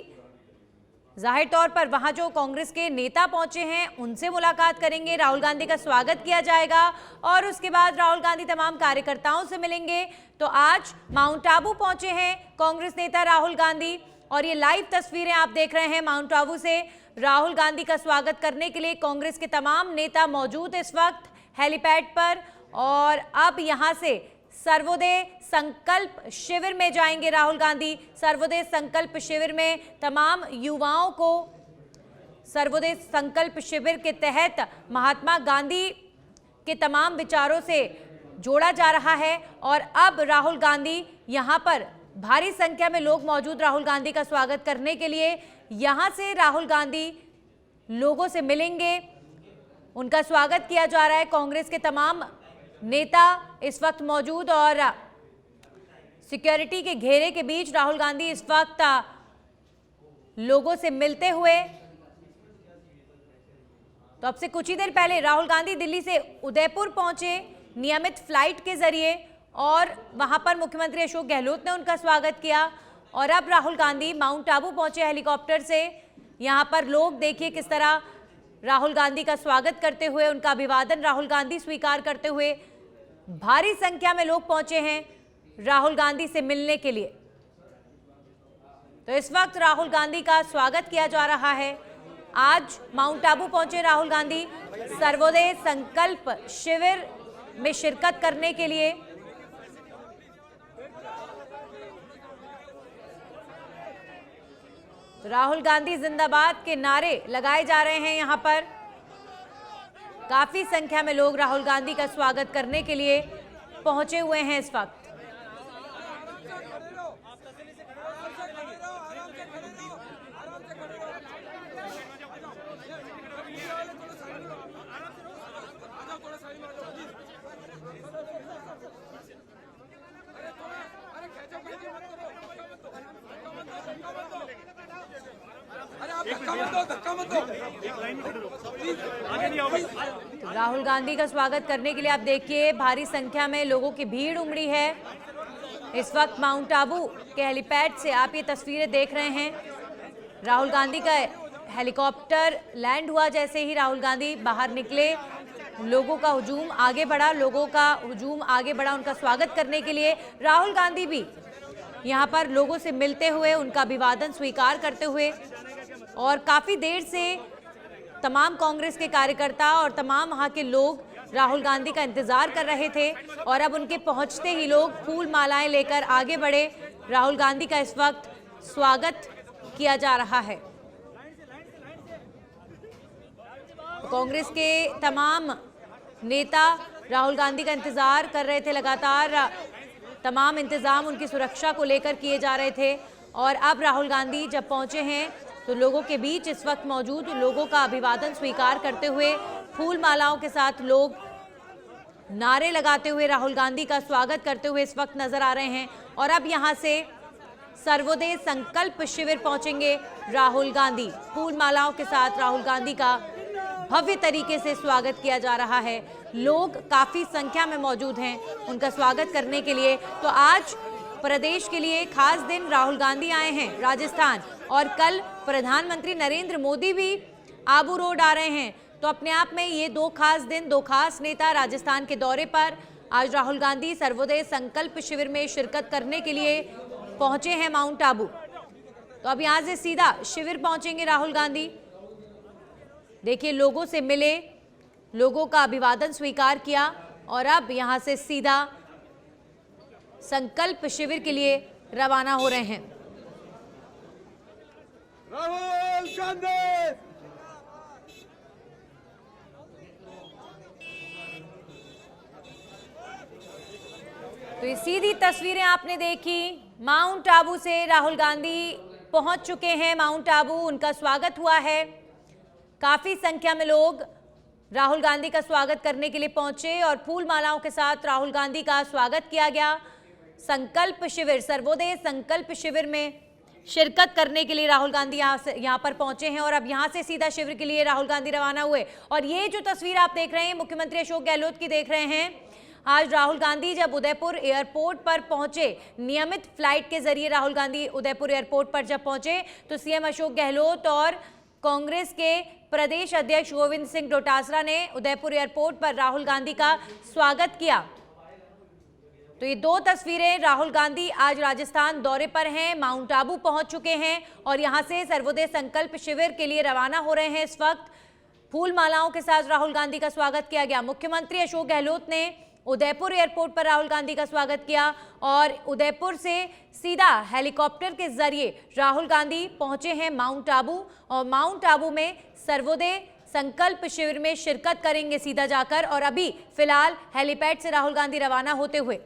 जाहिर तौर पर वहां जो कांग्रेस के नेता पहुंचे हैं उनसे मुलाकात करेंगे, राहुल गांधी का स्वागत किया जाएगा और उसके बाद राहुल गांधी तमाम कार्यकर्ताओं से मिलेंगे। तो आज माउंट आबू पहुंचे हैं कांग्रेस नेता राहुल गांधी और ये लाइव तस्वीरें आप देख रहे हैं माउंट आबू से। राहुल गांधी का स्वागत करने के लिए कांग्रेस के तमाम नेता मौजूद इस वक्त हेलीपैड पर और अब यहां से सर्वोदय संकल्प शिविर में जाएंगे राहुल गांधी। सर्वोदय संकल्प शिविर में तमाम युवाओं को सर्वोदय संकल्प शिविर के तहत महात्मा गांधी के तमाम विचारों से जोड़ा जा रहा है और अब राहुल गांधी यहां पर भारी संख्या में लोग मौजूद राहुल गांधी का स्वागत करने के लिए। यहां से राहुल गांधी लोगों से मिलेंगे, उनका स्वागत किया जा रहा है। कांग्रेस के तमाम नेता इस वक्त मौजूद और सिक्योरिटी के घेरे के बीच राहुल गांधी इस वक्त लोगों से मिलते हुए। तो अब से कुछ ही देर पहले राहुल गांधी दिल्ली से उदयपुर पहुंचे नियमित फ्लाइट के जरिए और वहां पर मुख्यमंत्री अशोक गहलोत ने उनका स्वागत किया और अब राहुल गांधी माउंट आबू पहुंचे हेलीकॉप्टर से। यहां पर लोग देखिए किस तरह राहुल गांधी का स्वागत करते हुए, उनका अभिवादन राहुल गांधी स्वीकार करते हुए भारी संख्या में लोग पहुंचे हैं राहुल गांधी से मिलने के लिए। तो इस वक्त राहुल गांधी का स्वागत किया जा रहा है। आज माउंट आबू पहुंचे राहुल गांधी सर्वोदय संकल्प शिविर में शिरकत करने के लिए। राहुल गांधी जिंदाबाद के नारे लगाए जा रहे हैं। यहां पर काफी संख्या में लोग राहुल गांधी का स्वागत करने के लिए पहुंचे हुए हैं इस वक्त। राहुल गांधी का स्वागत करने के लिए आप देखिए भारी संख्या में लोगों की भीड़ उमड़ी है इस वक्त माउंट आबू के हेलीपैड से। आप ये तस्वीरें देख रहे हैं, राहुल गांधी का हेलीकॉप्टर लैंड हुआ। जैसे ही राहुल गांधी बाहर निकले लोगों का हुजूम आगे बढ़ा, उनका स्वागत करने के लिए। राहुल गांधी भी यहाँ पर लोगों से मिलते हुए, उनका अभिवादन स्वीकार करते हुए और काफी देर से तमाम कांग्रेस के कार्यकर्ता और तमाम वहां के लोग राहुल गांधी का इंतजार कर रहे थे और अब उनके पहुंचते ही लोग फूल मालाएं लेकर आगे बढ़े। राहुल गांधी का इस वक्त स्वागत किया जा रहा है। कांग्रेस के तमाम नेता राहुल गांधी का इंतजार कर रहे थे, लगातार तमाम इंतजाम उनकी सुरक्षा को लेकर किए जा रहे थे और अब राहुल गांधी जब पहुंचे हैं तो लोगों के बीच इस वक्त मौजूद लोगों का अभिवादन स्वीकार करते हुए फूल मालाओं के साथ लोग नारे लगाते हुए राहुल गांधी का स्वागत करते हुए इस वक्त नजर आ रहे हैं। और अब यहां से सर्वोदय संकल्प शिविर पहुंचेंगे राहुल गांधी। फूल मालाओं के साथ राहुल गांधी का भव्य तरीके से स्वागत किया जा रहा है। लोग काफी संख्या में मौजूद हैं उनका स्वागत करने के लिए। तो आज प्रदेश के लिए खास दिन, राहुल गांधी आए हैं राजस्थान और कल प्रधानमंत्री नरेंद्र मोदी भी आबू रोड आ रहे हैं। तो अपने आप में ये दो खास दिन, दो खास नेता राजस्थान के दौरे पर। आज राहुल गांधी सर्वोदय संकल्प शिविर में शिरकत करने के लिए पहुंचे हैं माउंट आबू। तो अब यहां से सीधा शिविर पहुंचेंगे राहुल गांधी। देखिए लोगों से मिले, लोगों का अभिवादन स्वीकार किया और अब यहां से सीधा संकल्प शिविर के लिए रवाना हो रहे हैं। राहुल गांधी तो ये सीधी तस्वीरें आपने देखी माउंट आबू से। राहुल गांधी पहुंच चुके हैं माउंट आबू, उनका स्वागत हुआ है। काफी संख्या में लोग राहुल गांधी का स्वागत करने के लिए पहुंचे और फूल मालाओं के साथ राहुल गांधी का स्वागत किया गया। संकल्प शिविर, सर्वोदय संकल्प शिविर में शिरकत करने के लिए राहुल गांधी यहाँ पर पहुंचे हैं और अब यहाँ से सीधा शिविर के लिए राहुल गांधी रवाना हुए। और ये जो तस्वीर आप देख रहे हैं मुख्यमंत्री अशोक गहलोत की देख रहे हैं। आज राहुल गांधी जब उदयपुर एयरपोर्ट पर पहुंचे, नियमित फ्लाइट के जरिए राहुल गांधी उदयपुर एयरपोर्ट पर जब पहुंचे तो सीएम अशोक गहलोत और कांग्रेस के प्रदेश अध्यक्ष गोविंद सिंह डोटासरा ने उदयपुर एयरपोर्ट पर राहुल गांधी का स्वागत किया। तो ये दो तस्वीरें, राहुल गांधी आज राजस्थान दौरे पर हैं, माउंट आबू पहुंच चुके हैं और यहां से सर्वोदय संकल्प शिविर के लिए रवाना हो रहे हैं। इस वक्त फूल मालाओं के साथ राहुल गांधी का स्वागत किया गया। मुख्यमंत्री अशोक गहलोत ने उदयपुर एयरपोर्ट पर राहुल गांधी का स्वागत किया और उदयपुर से सीधा हेलीकॉप्टर के जरिए राहुल गांधी पहुंचे हैं माउंट आबू और माउंट आबू में सर्वोदय संकल्प शिविर में शिरकत करेंगे सीधा जाकर। और अभी फिलहाल हेलीपैड से राहुल गांधी रवाना होते हुए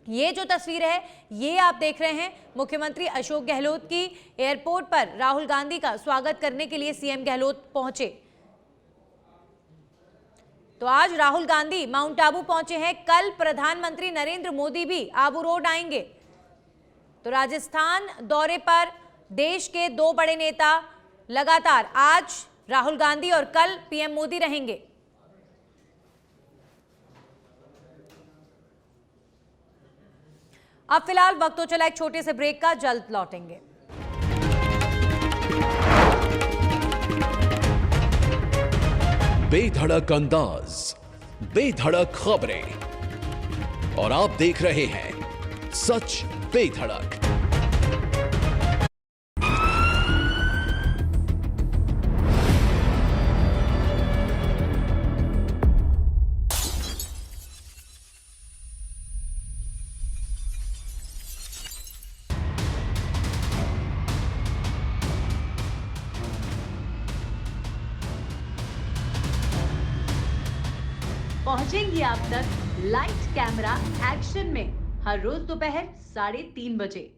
ये जो तस्वीर है ये आप देख रहे हैं मुख्यमंत्री अशोक गहलोत की। एयरपोर्ट पर राहुल गांधी का स्वागत करने के लिए सीएम गहलोत पहुंचे। तो आज राहुल गांधी माउंट आबू पहुंचे हैं। कल प्रधानमंत्री नरेंद्र मोदी भी आबू रोड आएंगे। तो राजस्थान दौरे पर देश के दो बड़े नेता लगातार, आज राहुल गांधी और कल पीएम मोदी रहेंगे। अब फिलहाल वक्त हो चला एक छोटे से ब्रेक का, जल्द लौटेंगे। बेधड़क अंदाज, बेधड़क खबरें और आप देख रहे हैं सच बेधड़क। पहुंचेंगी आप तक लाइट कैमरा एक्शन में हर रोज दोपहर 3:30 बजे।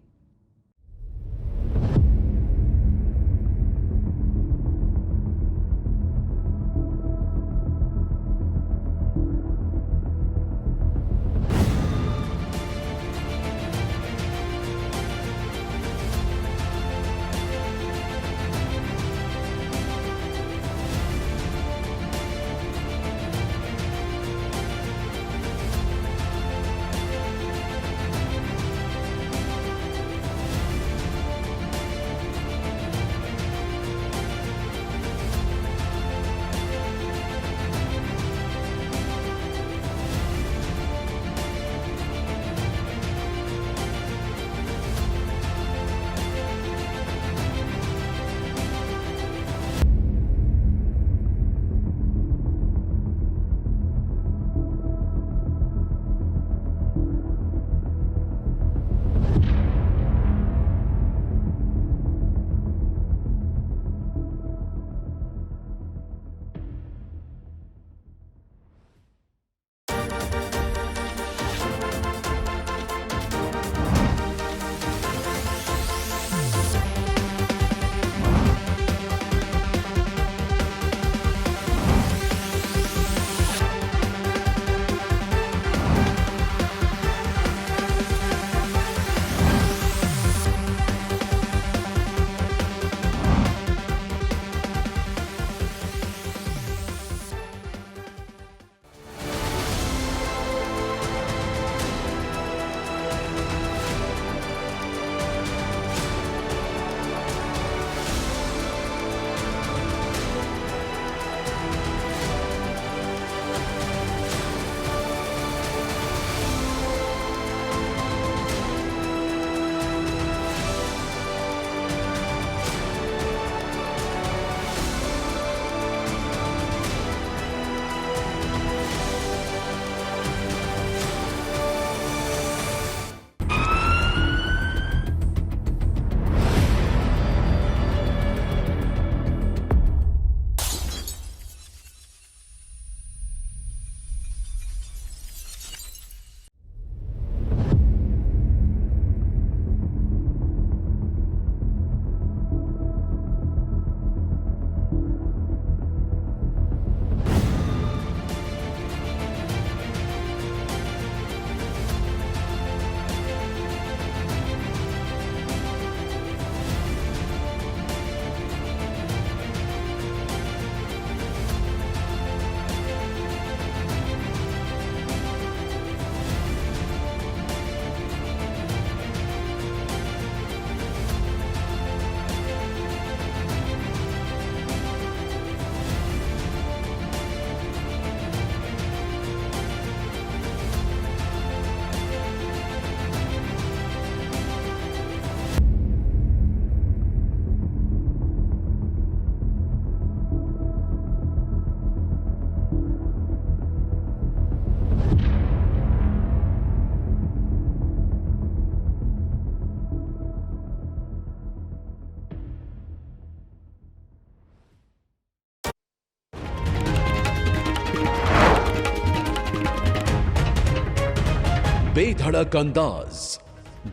बेधड़क अंदाज,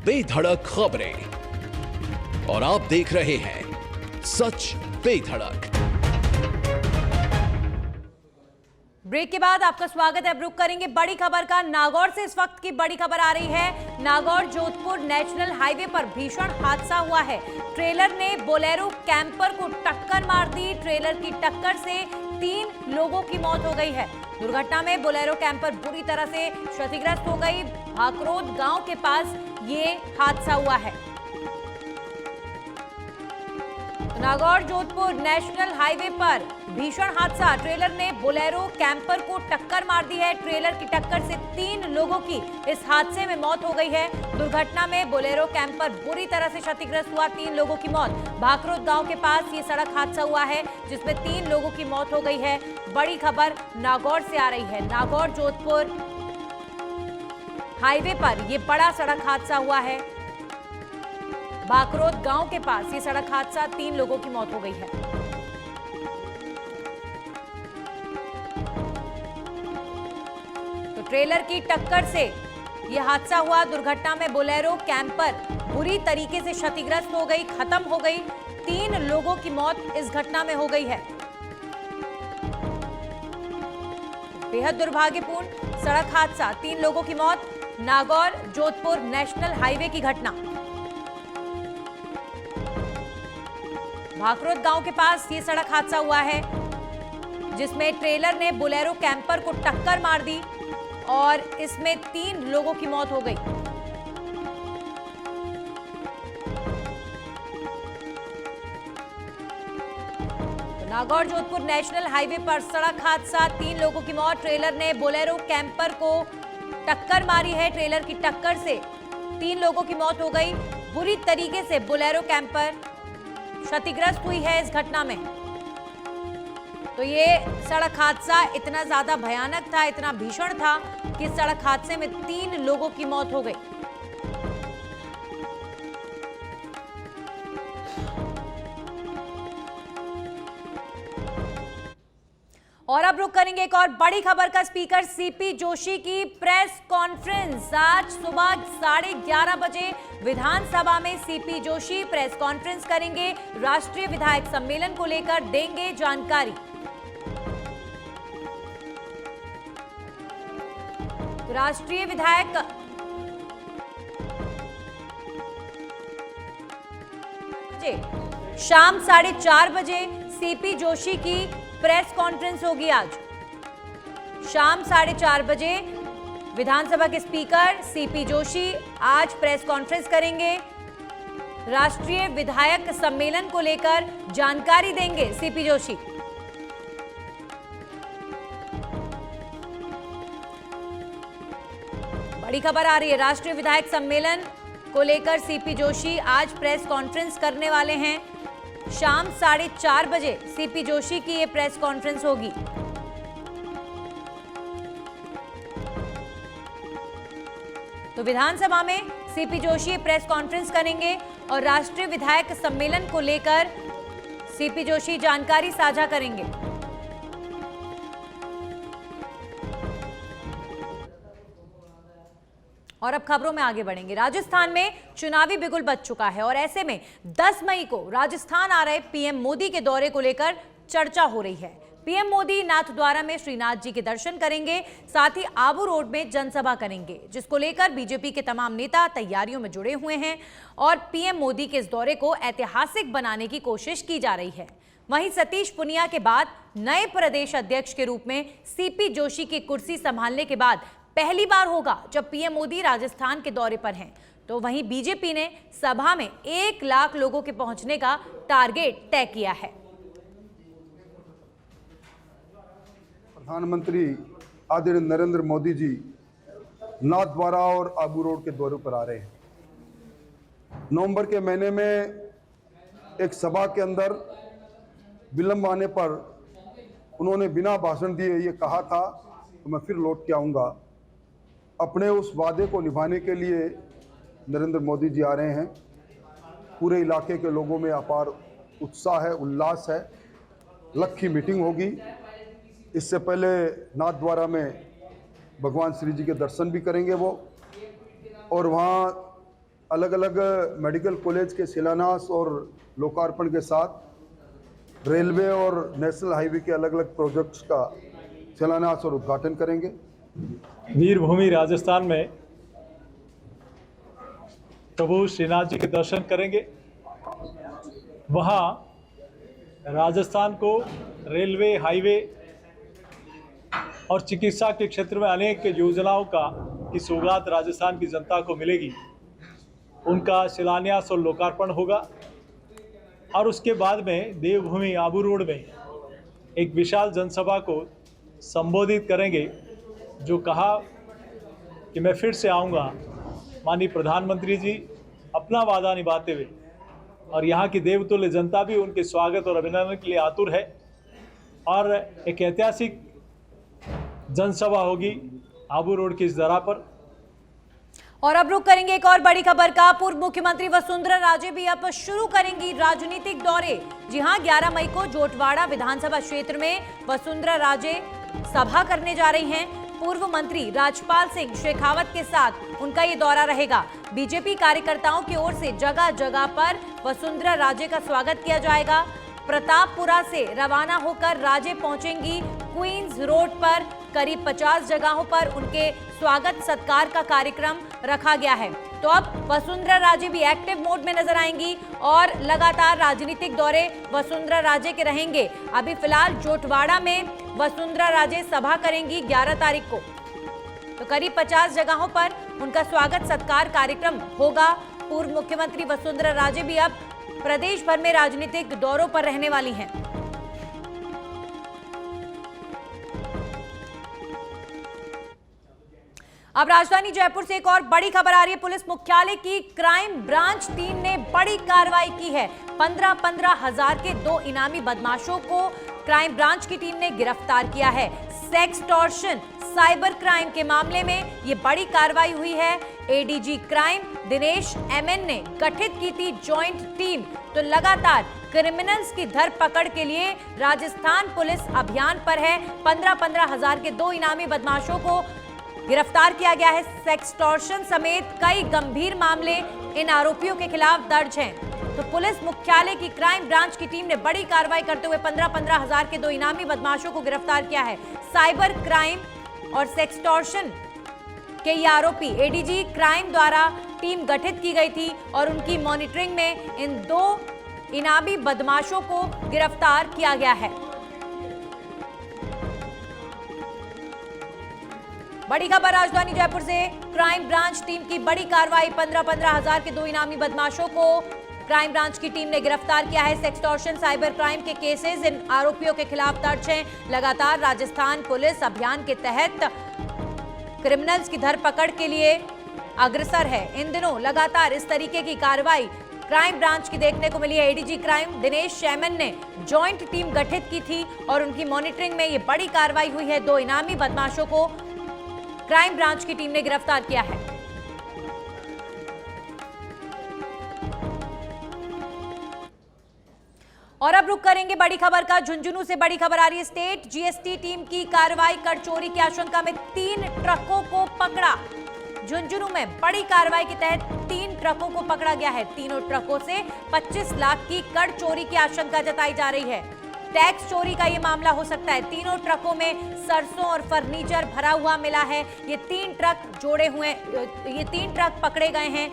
बेधड़क खबरें, और आप देख रहे हैं सच बेधड़क। ब्रेक के बाद आपका स्वागत है। अब रुक करेंगे बड़ी खबर का। नागौर से इस वक्त की बड़ी खबर आ रही है। नागौर जोधपुर नेशनल हाईवे पर भीषण हादसा हुआ है। ट्रेलर ने बोलेरो कैंपर को टक्कर मार दी। ट्रेलर की टक्कर से 3 लोगों की मौत हो गई है। दुर्घटना में बोलेरो कैंपर बुरी तरह से क्षतिग्रस्त हो गई। भाकरोद गांव के पास ये हादसा हुआ है। नागौर जोधपुर नेशनल हाईवे पर भीषण हादसा। ट्रेलर ने बोलेरो कैंपर को टक्कर मार दी है। ट्रेलर की टक्कर से 3 लोगों की इस हादसे में मौत हो गई है। दुर्घटना में बोलेरो कैंपर बुरी तरह से क्षतिग्रस्त हुआ। 3 लोगों की मौत। भाकरोद गांव के पास ये सड़क हादसा हुआ है जिसमें 3 लोगों की मौत हो गई है। बड़ी खबर नागौर से आ रही है। नागौर जोधपुर हाईवे पर यह बड़ा सड़क हादसा हुआ है। भाकरोद गांव के पास ये सड़क हादसा, 3 लोगों की मौत हो गई है। तो ट्रेलर की टक्कर से यह हादसा हुआ। दुर्घटना में बोलेरो कैंपर बुरी तरीके से क्षतिग्रस्त हो गई, खत्म हो गई। 3 लोगों की मौत इस घटना में हो गई है। बेहद दुर्भाग्यपूर्ण सड़क हादसा, 3 लोगों की मौत। नागौर जोधपुर नेशनल हाईवे की घटना। भाकरोद गांव के पास ये सड़क हादसा हुआ है जिसमें ट्रेलर ने बोलेरो कैंपर को टक्कर मार दी और इसमें 3 लोगों की मौत हो गई। तो नागौर जोधपुर नेशनल हाईवे पर सड़क हादसा, 3 लोगों की मौत। ट्रेलर ने बोलेरो कैंपर को टक्कर मारी है। ट्रेलर की टक्कर से 3 लोगों की मौत हो गई। बुरी तरीके से बोलेरो कैंपर क्षतिग्रस्त हुई है इस घटना में। तो ये सड़क हादसा इतना ज्यादा भयानक था, इतना भीषण था कि सड़क हादसे में 3 लोगों की मौत हो गई। और अब रुक करेंगे एक और बड़ी खबर का। स्पीकर सीपी जोशी की प्रेस कॉन्फ्रेंस। आज सुबह 11:30 बजे विधानसभा में सीपी जोशी प्रेस कॉन्फ्रेंस करेंगे। राष्ट्रीय विधायक सम्मेलन को लेकर देंगे जानकारी। तो राष्ट्रीय विधायक शाम 4:30 बजे सीपी जोशी की प्रेस कॉन्फ्रेंस होगी। आज शाम 4:30 बजे विधानसभा के स्पीकर सीपी जोशी आज प्रेस कॉन्फ्रेंस करेंगे। राष्ट्रीय विधायक सम्मेलन को लेकर जानकारी देंगे सीपी जोशी। बड़ी खबर आ रही है। राष्ट्रीय विधायक सम्मेलन को लेकर सीपी जोशी आज प्रेस कॉन्फ्रेंस करने वाले हैं। शाम 4:30 बजे सीपी जोशी की ये प्रेस कॉन्फ्रेंस होगी। तो विधानसभा में सीपी जोशी प्रेस कॉन्फ्रेंस करेंगे और राष्ट्रीय विधायक सम्मेलन को लेकर सीपी जोशी जानकारी साझा करेंगे। और अब खबरों में आगे बढ़ेंगे। राजस्थान में चुनावी बिगुल बज चुका है और ऐसे में 10 मई को राजस्थान आ रहे पीएम मोदी के दौरे को लेकर चर्चा हो रही है। पीएम मोदी नाथद्वारा में श्रीनाथ जी के दर्शन करेंगे, साथ ही आबू रोड में जनसभा करेंगे, जिसको लेकर बीजेपी के तमाम नेता तैयारियों में जुड़े हुए हैं और पीएम मोदी के इस दौरे को ऐतिहासिक बनाने की कोशिश की जा रही है। वहीं सतीश पुनिया के बाद नए प्रदेश अध्यक्ष के रूप में सीपी जोशी की कुर्सी संभालने के बाद पहली बार होगा जब पीएम मोदी राजस्थान के दौरे पर हैं। तो वहीं बीजेपी ने सभा में 1 लाख लोगों के पहुंचने का टारगेट तय किया है। प्रधानमंत्री आदरणीय नरेंद्र मोदी जी नाथद्वारा और आबू रोड के दौरे पर आ रहे हैं। नवंबर के महीने में एक सभा के अंदर विलंब आने पर उन्होंने बिना भाषण दिए ये कहा था तो मैं फिर लौट के आऊँगा। अपने उस वादे को निभाने के लिए नरेंद्र मोदी जी आ रहे हैं। पूरे इलाके के लोगों में अपार उत्साह है, उल्लास है। लखी मीटिंग होगी। इससे पहले नाथद्वारा में भगवान श्री जी के दर्शन भी करेंगे वो, और वहाँ अलग अलग मेडिकल कॉलेज के शिलान्यास और लोकार्पण के साथ रेलवे और नेशनल हाईवे के अलग अलग प्रोजेक्ट्स का शिलान्यास और उद्घाटन करेंगे। वीरभूमि राजस्थान में प्रभु श्रीनाथ जी के दर्शन करेंगे। वहाँ राजस्थान को रेलवे, हाईवे और चिकित्सा के क्षेत्र में अनेक योजनाओं की सौगात राजस्थान की जनता को मिलेगी। उनका शिलान्यास और लोकार्पण होगा और उसके बाद में देवभूमि आबू रोड में एक विशाल जनसभा को संबोधित करेंगे, जो कहा कि मैं फिर से आऊँगा। माननीय प्रधानमंत्री जी अपना वादा निभाते हुए और यहाँ की देवतुल्य जनता भी उनके स्वागत और अभिनंदन के लिए आतुर है और एक ऐतिहासिक जनसभा होगी आबू रोड की इस जगह पर। और अब रुक करेंगे एक और बड़ी खबर का। पूर्व मुख्यमंत्री वसुंधरा राजे भी अब शुरू करेंगी राजनीतिक दौरे। जी हां, 11 मई को जोटवाड़ा विधानसभा क्षेत्र में वसुंधरा राजे सभा करने जा रही हैं। पूर्व मंत्री राजपाल सिंह शेखावत के साथ उनका ये दौरा रहेगा। बीजेपी कार्यकर्ताओं की ओर से जगह जगह पर वसुंधरा राजे का स्वागत किया जाएगा। प्रतापपुरा से रवाना होकर राजे पहुंचेंगी क्वींस रोड पर। करीब 50 जगहों पर उनके स्वागत सत्कार का कार्यक्रम रखा गया है। तो अब वसुंधरा राजे भी एक्टिव मोड में नजर आएंगी और लगातार राजनीतिक दौरे वसुंधरा राजे के रहेंगे। अभी फिलहाल जोटवाड़ा में वसुंधरा राजे सभा करेंगी 11 तारीख को। तो करीब 50 जगहों पर उनका स्वागत सत्कार कार्यक्रम होगा। पूर्व मुख्यमंत्री वसुंधरा राजे भी अब प्रदेश भर में राजनीतिक दौरों पर रहने वाली हैं। अब राजधानी जयपुर से एक और बड़ी खबर आ रही है। पुलिस मुख्यालय की क्राइम ब्रांच टीम ने बड़ी कार्रवाई की है। 15-15 हजार के 2 इनामी बदमाशों को क्राइम ब्रांच की टीम ने गिरफ्तार किया है। सेक्सटॉर्शन, साइबर क्राइम के मामले में ये बड़ी कार्रवाई हुई है। एडीजी क्राइम दिनेश एमएन ने गठित की थी जॉइंट टीम। तो लगातार क्रिमिनल्स की धरपकड़ के लिए राजस्थान पुलिस अभियान पर है। 15-15 हजार के 2 इनामी बदमाशों को गिरफ्तार किया गया है। सेक्सटॉर्शन समेत कई गंभीर मामले इन आरोपियों के खिलाफ दर्ज हैं। तो पुलिस मुख्यालय की क्राइम ब्रांच की टीम ने बड़ी कार्रवाई करते हुए 15-15 हजार के 2 इनामी बदमाशों को गिरफ्तार किया है। साइबर क्राइम और सेक्सटॉर्शन के ये आरोपी एडीजी क्राइम द्वारा टीम गठित की गई थी और उनकी मॉनिटरिंग में इन 2 इनामी बदमाशों को गिरफ्तार किया गया है। बड़ी खबर राजधानी जयपुर से। क्राइम ब्रांच टीम की बड़ी कार्रवाई। 15-15 हजार के 2 इनामी बदमाशों को क्राइम ब्रांच की टीम ने गिरफ्तार किया है। सेक्सटॉर्शन, साइबर क्राइम के केसेस इन आरोपियों के खिलाफ दर्ज हैं। लगातार राजस्थान पुलिस अभियान के तहत क्रिमिनल्स की धरपकड़ के लिए अग्रसर है। इन दिनों लगातार इस तरीके की कार्रवाई क्राइम ब्रांच की देखने को मिली है। एडीजी क्राइम दिनेश शैमन ने जॉइंट टीम गठित की थी और उनकी मॉनिटरिंग में ये बड़ी कार्रवाई हुई है। 2 इनामी बदमाशों को क्राइम ब्रांच की टीम ने गिरफ्तार किया है। और अब रुक करेंगे बड़ी खबर का। झुंझुनू से बड़ी खबर आ रही है। स्टेट जीएसटी टीम की कार्रवाई। कर चोरी की आशंका में 3 ट्रकों को पकड़ा। झुंझुनू में बड़ी कार्रवाई के तहत 3 ट्रकों को पकड़ा गया है। तीनों ट्रकों से 25 लाख की कर चोरी की आशंका जताई जा रही है। टैक्स चोरी का ये मामला हो सकता है। तीनों ट्रकों में सरसों और फर्नीचर भरा हुआ मिला है। ये 3 ट्रक पकड़े गए हैं।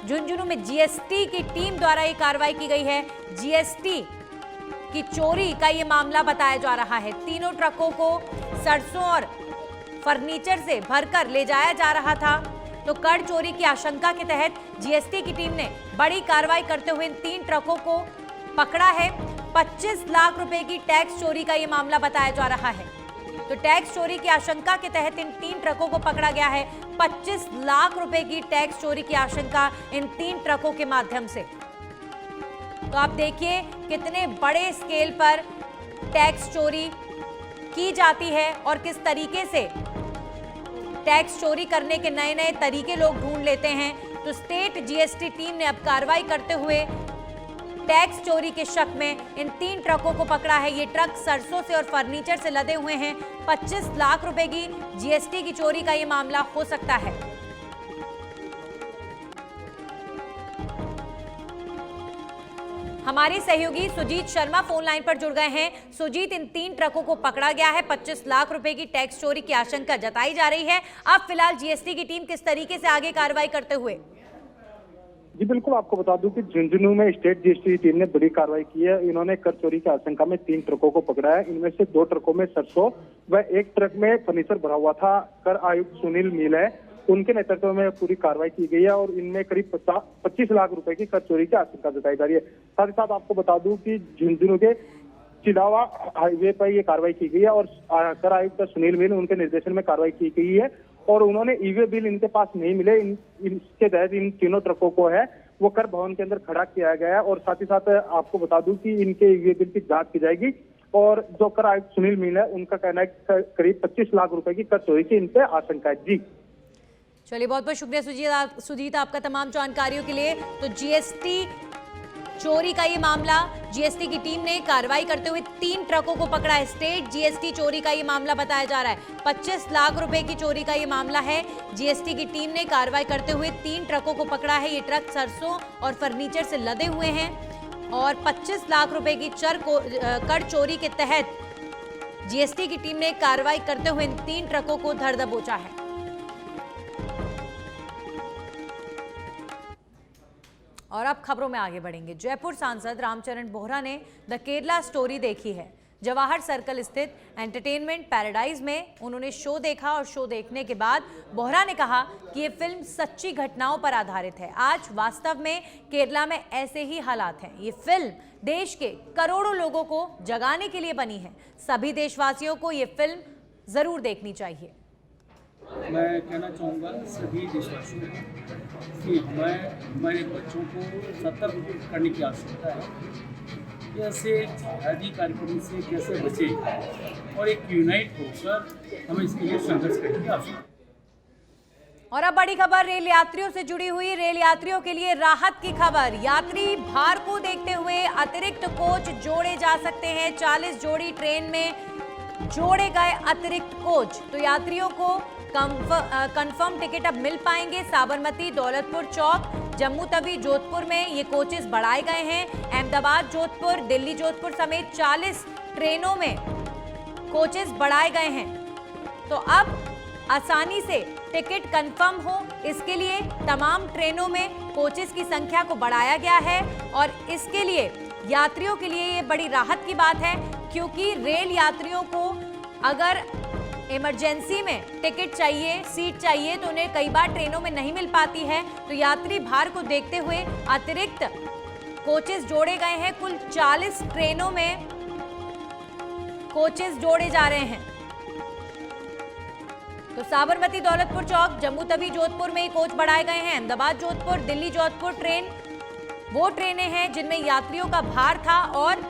झुंझुनू में जीएसटी की टीम द्वारा ये कार्रवाई की गई है। जीएसटी की चोरी का ये मामला बताया जा रहा है। तीनों ट्रकों को सरसों और फर्नीचर से भरकर ले जाया जा रहा था। तो कर चोरी की आशंका के तहत जीएसटी की टीम ने बड़ी कार्रवाई करते हुए इन 3 ट्रकों को पकड़ा है। 25 लाख रुपए की टैक्स चोरी का ये मामला बताया जा रहा है। तो टैक्स चोरी की आशंका के तहत इन 3 ट्रकों को पकड़ा गया है। 25 लाख रुपए की टैक्स चोरी की आशंका इन 3 ट्रकों के माध्यम से। तो आप देखिए कितने बड़े स्केल पर टैक्स चोरी की जाती है और किस तरीके से टैक्स चोरी करने के नए नए तरीके लोग ढूंढ लेते हैं। तो स्टेट जीएसटी टीम ने अब कार्रवाई करते हुए टैक्स चोरी के शक में इन 3 ट्रकों को पकड़ा है। ये ट्रक सरसों से और फर्नीचर से लदे हुए हैं। 25 लाख रुपए की जीएसटी की चोरी का ये मामला हो सकता है। हमारे सहयोगी सुजीत शर्मा फोन लाइन पर जुड़ गए हैं। सुजीत, इन 3 ट्रकों को पकड़ा गया है, 25 लाख रुपए की टैक्स चोरी की आशंका जताई जा रही है। अब फिलहाल जीएसटी की टीम किस तरीके से आगे कार्रवाई करते हुए? जी बिल्कुल, आपको बता दूं कि झुंझुनू में स्टेट जीएसटी टीम ने बड़ी कार्रवाई की है। इन्होंने कर चोरी की आशंका में 3 ट्रकों को पकड़ा है। इनमें से 2 ट्रकों में सरसों व 1 ट्रक में फर्नीचर भरा हुआ था। कर आयुक्त सुनील मील है, उनके नेतृत्व में पूरी कार्रवाई की गई है और इनमें करीब 25 लाख रुपए की कर चोरी की आशंका जताई जा रही है। साथ ही साथ आपको बता दूं कि झुंझुनू के चिड़ावा हाईवे पर ये कार्रवाई की गई है और कर आयुक्त सुनील मील उनके निर्देशन में कार्रवाई की गई है और उन्होंने ईवे बिल इनके पास नहीं मिले। इसके तहत इन तीनों ट्रकों को है वो कर भवन के अंदर खड़ा किया गया है और साथ ही साथ आपको बता दूं कि इनके ईवे बिल की जांच की जाएगी और जो कर आयुक्त सुनील मील है उनका कहना है कि करीब 25 लाख रुपए की कर चोरी की इन पे आशंका है। जी चलिए, बहुत बहुत शुक्रिया सुजीत आपका तमाम जानकारियों के लिए। तो जीएसटी चोरी का ये मामला, जीएसटी की टीम ने कार्रवाई करते हुए 3 ट्रकों को पकड़ा है। स्टेट जीएसटी चोरी का ये मामला बताया जा रहा है। 25 लाख रुपए की चोरी का ये मामला है। जीएसटी की टीम ने कार्रवाई करते हुए 3 ट्रकों को पकड़ा है। ये ट्रक सरसों और फर्नीचर से लदे हुए हैं और 25 लाख रुपए की कर चोरी के तहत जीएसटी की टीम ने कार्रवाई करते हुए इन 3 ट्रकों को धर दबोचा है। और अब खबरों में आगे बढ़ेंगे। जयपुर सांसद रामचरण बोहरा ने द केरला स्टोरी देखी है। जवाहर सर्कल स्थित एंटरटेनमेंट पैराडाइज में उन्होंने शो देखा और शो देखने के बाद बोहरा ने कहा कि ये फिल्म सच्ची घटनाओं पर आधारित है। आज वास्तव में केरला में ऐसे ही हालात हैं। ये फिल्म देश के करोड़ों लोगों को जगाने के लिए बनी है। सभी देशवासियों को ये फिल्म जरूर देखनी चाहिए। मैं कहना चाहूँगा सभी देशवासियों को कि हमारे बच्चों को सतर्क करने की आवश्यकता है। ऐसे जिहादी कार्यक्रम से कैसे बचे और एक यूनाइट होकर हमें इसके लिए संघर्ष करने की आवश्यकता है। और अब बड़ी खबर रेल यात्रियों से जुड़ी हुई। रेल यात्रियों के लिए राहत की खबर। यात्री भार को देखते हुए अतिरिक्त कोच जोड़े जा सकते हैं। 40 जोड़ी ट्रेन में जोड़े गए अतिरिक्त कोच। तो यात्रियों को कंफर्म टिकट अब मिल पाएंगे। साबरमती, दौलतपुर चौक, जम्मू तवी, जोधपुर में ये कोचेस बढ़ाए गए हैं। अहमदाबाद, जोधपुर, दिल्ली, जोधपुर समेत 40 ट्रेनों में कोचेस बढ़ाए गए हैं। तो अब आसानी से टिकट कंफर्म हो, इसके लिए तमाम ट्रेनों में कोचेस की संख्या को बढ़ाया गया है और इसके लिए यात्रियों के लिए ये बड़ी राहत की बात है, क्योंकि रेल यात्रियों को अगर इमरजेंसी में टिकट चाहिए, सीट चाहिए, तो उन्हें कई बार ट्रेनों में नहीं मिल पाती है। तो यात्री भार को देखते हुए अतिरिक्त कोचेस जोड़े गए हैं। कुल 40 ट्रेनों में कोचेस जोड़े जा रहे हैं। तो साबरमती, दौलतपुर चौक, जम्मू तवी, जोधपुर में कोच बढ़ाए गए हैं। अहमदाबाद, जोधपुर, दिल्ली, जोधपुर ट्रेन वो ट्रेनें हैं जिनमें यात्रियों का भार था और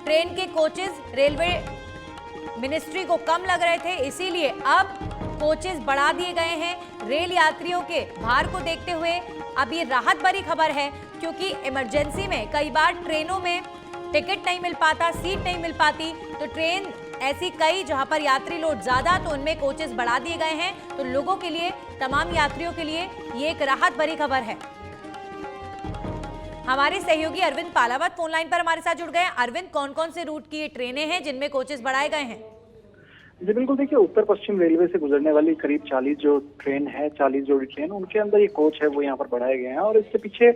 ट्रेन के कोचेस रेलवे मिनिस्ट्री को कम लग रहे थे, इसीलिए अब कोचेस बढ़ा दिए गए हैं। रेल यात्रियों के भार को देखते हुए अब ये राहत भरी खबर है, क्योंकि इमरजेंसी में कई बार ट्रेनों में टिकट नहीं मिल पाता, सीट नहीं मिल पाती। तो ट्रेन ऐसी कई जहां पर यात्री लोड ज्यादा, तो उनमें कोचेस बढ़ा दिए गए हैं। तो लोगों के लिए, तमाम यात्रियों के लिए ये एक राहत भरी खबर है। हमारे सहयोगी अरविंद पालावत फोन लाइन पर हमारे साथ जुड़ गए। अरविंद, कौन कौन से रूट की ये ट्रेनें हैं जिनमें कोचेस बढ़ाए गए हैं? जी बिल्कुल, देखिए उत्तर पश्चिम रेलवे से गुजरने वाली करीब 40 जो ट्रेन है, 40 जोड़ी ट्रेन, उनके अंदर ये कोच है वो यहाँ पर बढ़ाए गए हैं। और इसके पीछे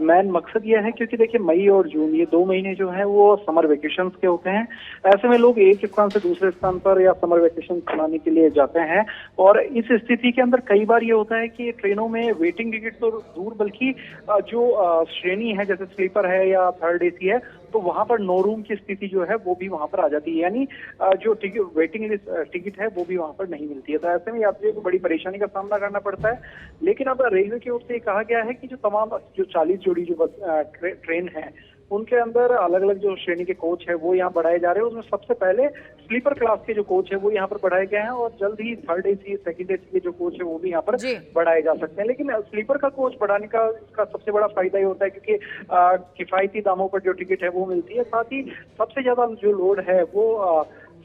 मेन मकसद ये है, क्योंकि देखिए मई और जून ये 2 महीने जो है वो समर वेकेशंस के होते हैं। ऐसे में लोग एक स्थान से दूसरे स्थान पर या समर वेकेशन मनाने के लिए जाते हैं और इस स्थिति के अंदर कई बार ये होता है कि ट्रेनों में वेटिंग टिकट तो दूर, बल्कि जो श्रेणी है जैसे स्लीपर है या थर्ड एसी है, तो वहां पर नो रूम की स्थिति जो है वो भी वहां पर आ जाती है, यानी जो वेटिंग टिकट है वो भी वहां पर नहीं मिलती है। तो ऐसे में यात्रियों को बड़ी परेशानी का सामना करना पड़ता है। लेकिन अब रेलवे की ओर से कहा गया है कि जो तमाम जो 40 जोड़ी जो ट्रेन है उनके अंदर अलग अलग जो श्रेणी के कोच है वो यहाँ बढ़ाए जा रहे हैं। उसमें सबसे पहले स्लीपर क्लास के जो कोच है वो यहाँ पर बढ़ाए गए हैं और जल्द ही थर्ड एसी, सेकंड एसी के जो कोच है वो भी यहाँ पर बढ़ाए जा सकते हैं। लेकिन स्लीपर का कोच बढ़ाने का इसका सबसे बड़ा फायदा ये होता है क्योंकि किफायती दामों पर जो टिकट है वो मिलती है। साथ ही सबसे ज्यादा जो लोड है वो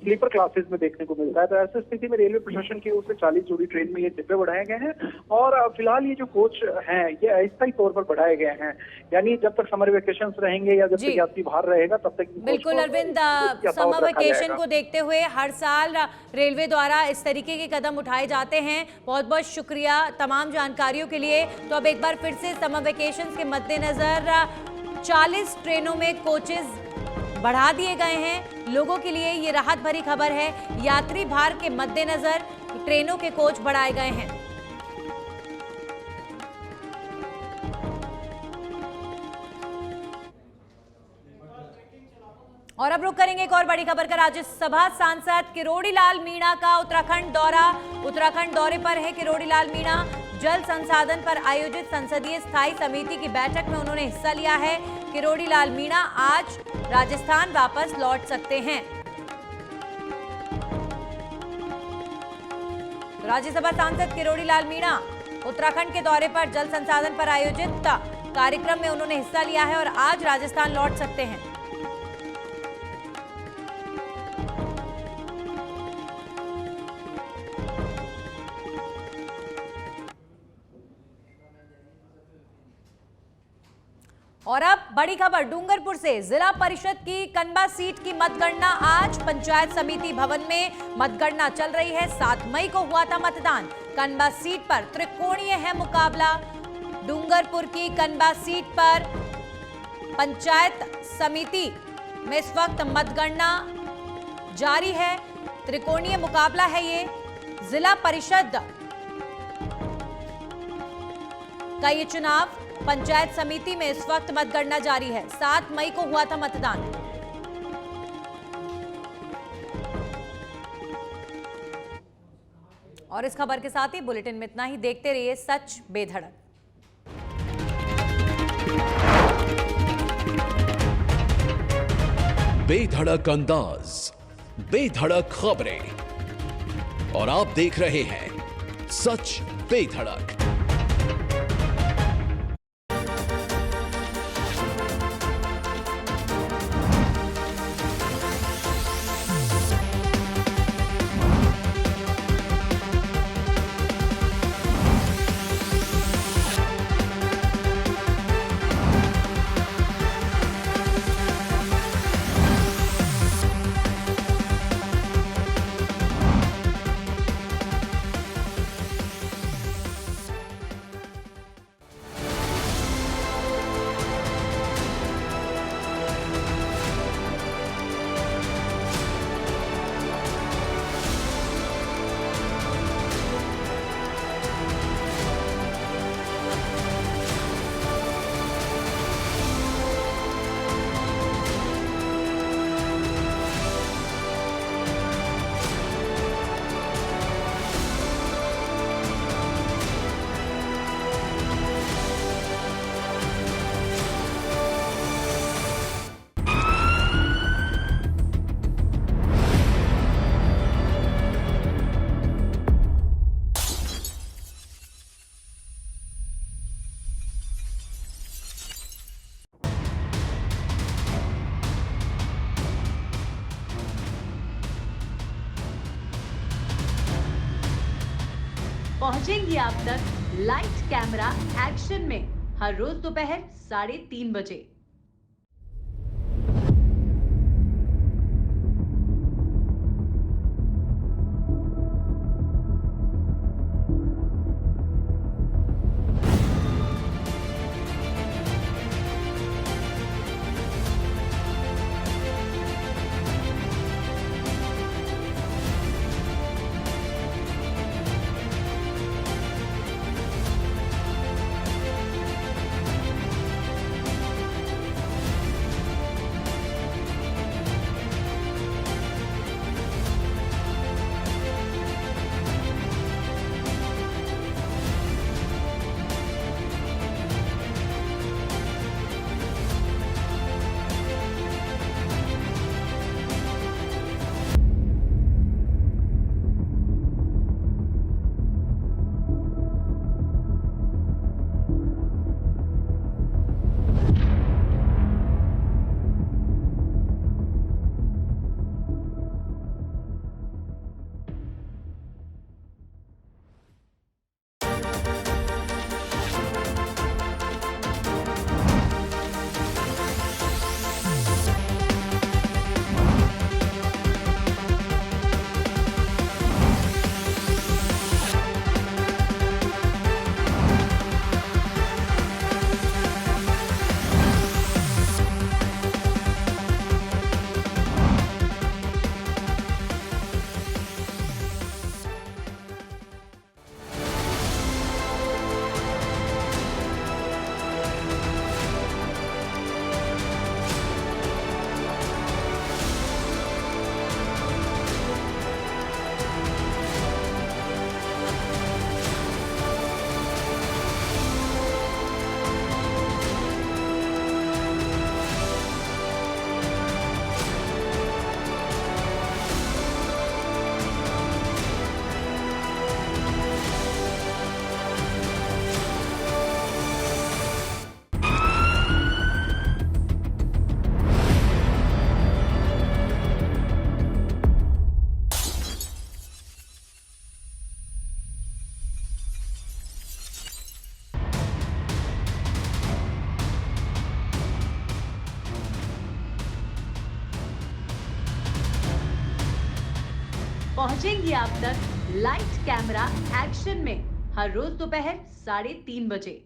स्लीपर क्लासेस में देखने को मिलता है। तो ऐसी स्थिति में रेलवे प्रशासन की ओर से 40 जोड़ी ट्रेन में ये डिब्बे बढ़ाए गए हैं और फिलहाल ये जो कोच हैं ये अस्थायी तौर पर बढ़ाए गए हैं, यानी जब तक समर वेकेशन रहेंगे या जब तक यात्री बाहर रहेगा तब तक। बिल्कुल अरविंद, समर वेकेशन को देखते हुए हर साल रेलवे द्वारा इस तरीके के कदम उठाए जाते हैं। बहुत बहुत शुक्रिया तमाम जानकारियों के लिए। तो अब एक बार फिर से समर वेकेशन के मद्देनजर 40 ट्रेनों में कोचेज बढ़ा दिए गए हैं। लोगों के लिए ये राहत भरी खबर है। यात्री भार के मद्देनजर ट्रेनों के कोच बढ़ाए गए हैं। और अब रुक करेंगे एक और बड़ी खबर का। राज्यसभा सांसद किरोड़ी लाल मीणा का उत्तराखंड दौरा। उत्तराखंड दौरे पर है किरोड़ी लाल मीणा। जल संसाधन पर आयोजित संसदीय स्थायी समिति की बैठक में उन्होंने हिस्सा लिया है। किरोड़ी लाल मीणा आज राजस्थान वापस लौट सकते हैं। राज्यसभा सांसद किरोड़ी लाल मीणा उत्तराखंड के दौरे पर जल संसाधन पर आयोजित कार्यक्रम में उन्होंने हिस्सा लिया है और आज राजस्थान लौट सकते हैं। और अब बड़ी खबर डूंगरपुर से। जिला परिषद की कनबा सीट की मतगणना आज पंचायत समिति भवन में मतगणना चल रही है। 7 मई को हुआ था मतदान। कनबा सीट पर त्रिकोणीय है मुकाबला। डूंगरपुर की कनबा सीट पर पंचायत समिति में इस वक्त मतगणना जारी है। त्रिकोणीय मुकाबला है ये। जिला परिषद का ये चुनाव पंचायत समिति में इस वक्त मतगणना जारी है। 7 मई को हुआ था मतदान। और इस खबर के साथ ही बुलेटिन में इतना ही। देखते रहिए सच बेधड़क। बेधड़क अंदाज, बेधड़क खबरें, और आप देख रहे हैं सच बेधड़क। पहुंचेंगी आप तक लाइट कैमरा एक्शन में हर रोज दोपहर 3:30 बजे। पहुंचेंगी आप तक लाइट कैमरा एक्शन में हर रोज दोपहर 3:30 बजे।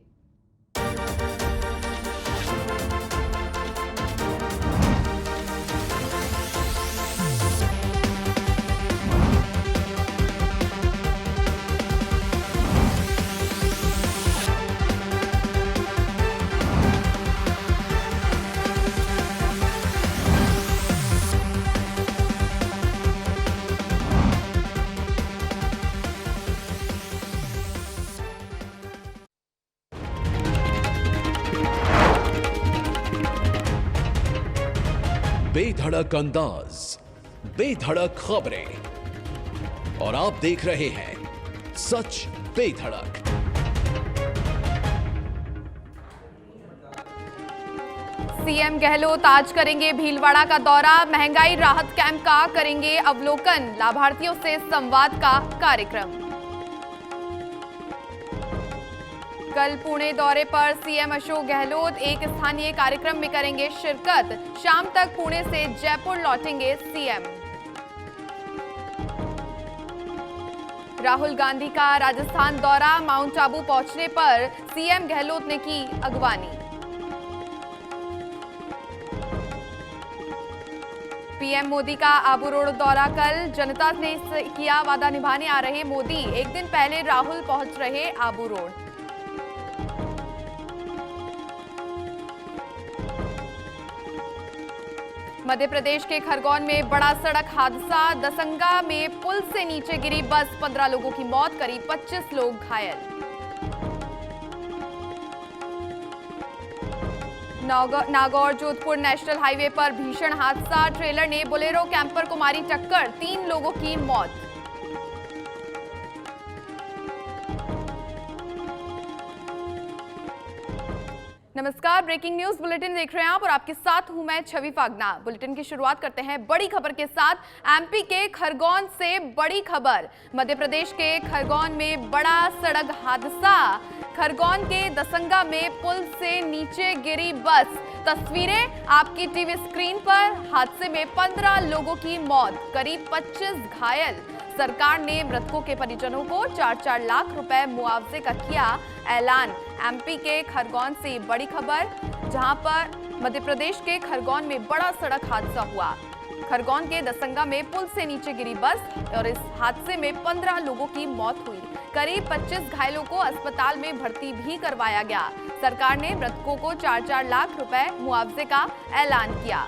बेधड़क अंदाज, बेधड़क खबरें और आप देख रहे हैं सच बेधड़क। सीएम गहलोत आज करेंगे भीलवाड़ा का दौरा, महंगाई राहत कैंप का करेंगे अवलोकन, लाभार्थियों से संवाद का कार्यक्रम। कल पुणे दौरे पर सीएम अशोक गहलोत एक स्थानीय कार्यक्रम में करेंगे शिरकत, शाम तक पुणे से जयपुर लौटेंगे सीएम। राहुल गांधी का राजस्थान दौरा, माउंट आबू पहुंचने पर सीएम गहलोत ने की अगवानी। पीएम मोदी का आबू रोड दौरा कल, जनता ने किया वादा निभाने आ रहे मोदी, एक दिन पहले राहुल पहुंच रहे आबू रोड। मध्य प्रदेश के खरगोन में बड़ा सड़क हादसा, दसंगा में पुल से नीचे गिरी बस, 15 लोगों की मौत, करीब 25 लोग घायल। नागौर जोधपुर नेशनल हाईवे पर भीषण हादसा, ट्रेलर ने बोलेरो कैंपर को मारी टक्कर, 3 लोगों की मौत। नमस्कार, ब्रेकिंग न्यूज बुलेटिन देख रहे हैं आप और आपके साथ हूं मैं छवि फागना। बुलेटिन की शुरुआत करते हैं बड़ी खबर के साथ। एमपी के खरगोन से बड़ी खबर, मध्य प्रदेश के खरगोन में बड़ा सड़क हादसा, खरगोन के दसंगा में पुल से नीचे गिरी बस। तस्वीरें आपकी टीवी स्क्रीन पर, हादसे में 15 लोगों की मौत, करीब 25 घायल। सरकार ने मृतकों के परिजनों को 4-4 लाख रुपए मुआवजे का किया ऐलान। एमपी के खरगोन से बड़ी खबर, जहां पर मध्य प्रदेश के खरगोन में बड़ा सड़क हादसा हुआ। खरगोन के दसंगा में पुल से नीचे गिरी बस और इस हादसे में 15 लोगों की मौत हुई, करीब 25 घायलों को अस्पताल में भर्ती भी करवाया गया। सरकार ने मृतकों को 4-4 लाख रुपए मुआवजे का ऐलान किया।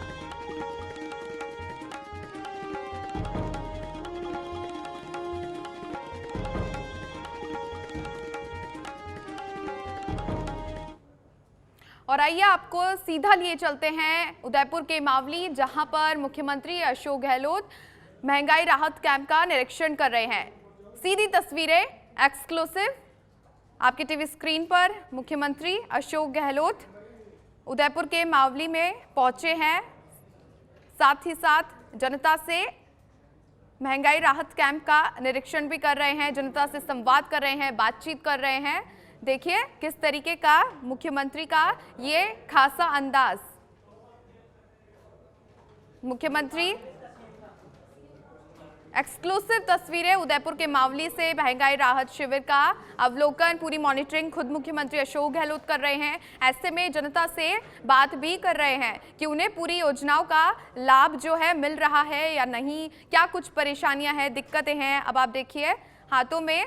और आइए आपको सीधा लिए चलते हैं उदयपुर के मावली, जहां पर मुख्यमंत्री अशोक गहलोत महंगाई राहत कैंप का निरीक्षण कर रहे हैं। सीधी तस्वीरें एक्सक्लूसिव आपकी टीवी स्क्रीन पर। मुख्यमंत्री अशोक गहलोत उदयपुर के मावली में पहुंचे हैं, साथ ही साथ जनता से महंगाई राहत कैंप का निरीक्षण भी कर रहे हैं, जनता से संवाद कर रहे हैं, बातचीत कर रहे हैं। देखिए किस तरीके का मुख्यमंत्री का ये खासा अंदाज। मुख्यमंत्री एक्सक्लूसिव तस्वीरें उदयपुर के मावली से महंगाई राहत शिविर का अवलोकन, पूरी मॉनिटरिंग खुद मुख्यमंत्री अशोक गहलोत कर रहे हैं। ऐसे में जनता से बात भी कर रहे हैं कि उन्हें पूरी योजनाओं का लाभ जो है मिल रहा है या नहीं, क्या कुछ परेशानियां हैं, दिक्कतें हैं। अब आप देखिए हाथों में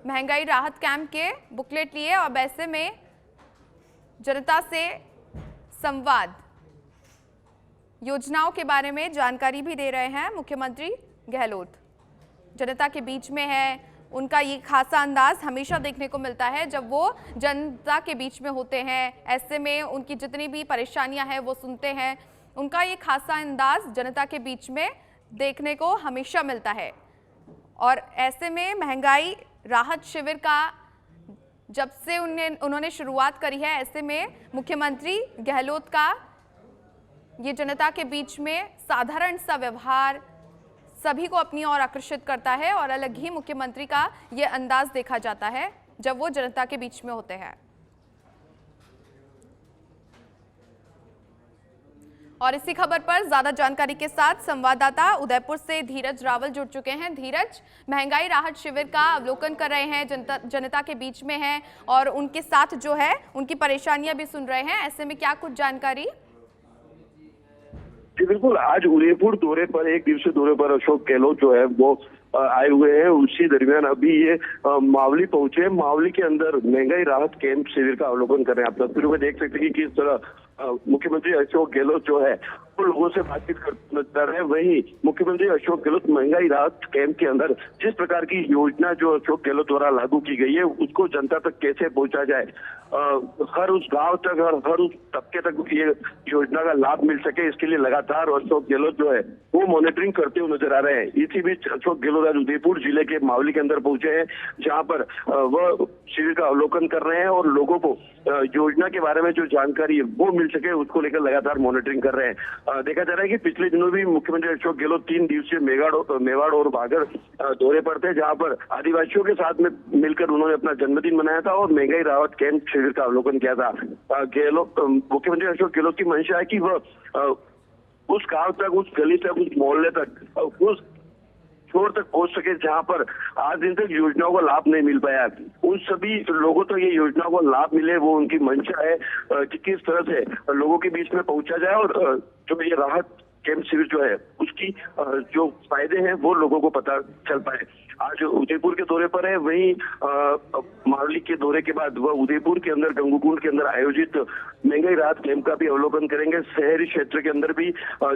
महंगाई राहत कैंप के बुकलेट लिए और ऐसे में जनता से संवाद, योजनाओं के बारे में जानकारी भी दे रहे हैं मुख्यमंत्री गहलोत। जनता के बीच में है, उनका ये खासा अंदाज हमेशा देखने को मिलता है जब वो जनता के बीच में होते हैं। ऐसे में उनकी जितनी भी परेशानियां हैं वो सुनते हैं। उनका ये खासा अंदाज जनता के बीच में देखने को हमेशा मिलता है। और ऐसे में महंगाई राहत शिविर का जब से उन्होंने शुरुआत करी है, ऐसे में मुख्यमंत्री गहलोत का ये जनता के बीच में साधारण सा व्यवहार सभी को अपनी ओर आकर्षित करता है और अलग ही मुख्यमंत्री का ये अंदाज देखा जाता है जब वो जनता के बीच में होते हैं। और इसी खबर पर ज्यादा जानकारी के साथ संवाददाता उदयपुर से धीरज रावल जुड़ चुके हैं। धीरज, महंगाई राहत शिविर का अवलोकन कर रहे हैं, जनता के बीच में हैं और उनके साथ जो है उनकी परेशानियां भी सुन रहे हैं, ऐसे में क्या कुछ जानकारी? जी बिल्कुल, आज उदयपुर दौरे पर, एक दिवसीय दौरे पर अशोक गहलोत जो है वो आए हुए हैं। उसी दरमियान अभी ये मावली पहुंचे। मावली के अंदर महंगाई राहत कैंप शिविर का अवलोकन कर रहे हैं। आप तस्वीरों में देख सकते हैं कि किस तरह मुख्यमंत्री अशोक गहलोत जो है वो लोगों से बातचीत करते नजर आ रहे हैं। वहीं मुख्यमंत्री अशोक गहलोत महंगाई राहत कैंप के अंदर जिस प्रकार की योजना जो अशोक गहलोत द्वारा लागू की गई है उसको जनता तक कैसे पहुंचा जाए, हर उस गांव तक और हर उस तबके तक ये योजना का लाभ मिल सके, इसके लिए लगातार अशोक गहलोत जो है वो मॉनिटरिंग करते हुए नजर आ रहे हैं। इसी बीच अशोक गहलोत आज उदयपुर जिले के मावली के अंदर पहुंचे हैं, जहां पर वह शिविर का अवलोकन कर रहे हैं और लोगों को योजना के बारे में जो जानकारी है वो मिल सके उसको लेकर लगातार मॉनिटरिंग कर रहे हैं। देखा जा रहा है कि पिछले दिनों भी मुख्यमंत्री अशोक गहलोत 3 दिवसीय मेवाड़ और बागर दौरे पर थे, जहां पर आदिवासियों के साथ में मिलकर उन्होंने अपना जन्मदिन मनाया था और महंगाई राहत कैंप शिविर का अवलोकन किया था। मुख्यमंत्री अशोक गहलोत की मंशा है कि वह उस गांव तक, उस गली तक, उस मोहल्ले तक, उस छोर तक पहुंच सके जहां पर आज दिन तक योजनाओं का लाभ नहीं मिल पाया। उन सभी लोगों तक ये योजनाओं का लाभ मिले, वो उनकी मंशा है कि किस तरह से लोगों के बीच में पहुंचा जाए और जो ये राहत कैंप शिविर जो है उसकी जो फायदे हैं वो लोगों को पता चल पाए। आज उदयपुर के दौरे पर है, वहीं मावली के दौरे के बाद वह उदयपुर के अंदर गंगूकुंड के अंदर आयोजित महंगाई राहत कैंप का भी अवलोकन करेंगे। शहरी क्षेत्र के अंदर भी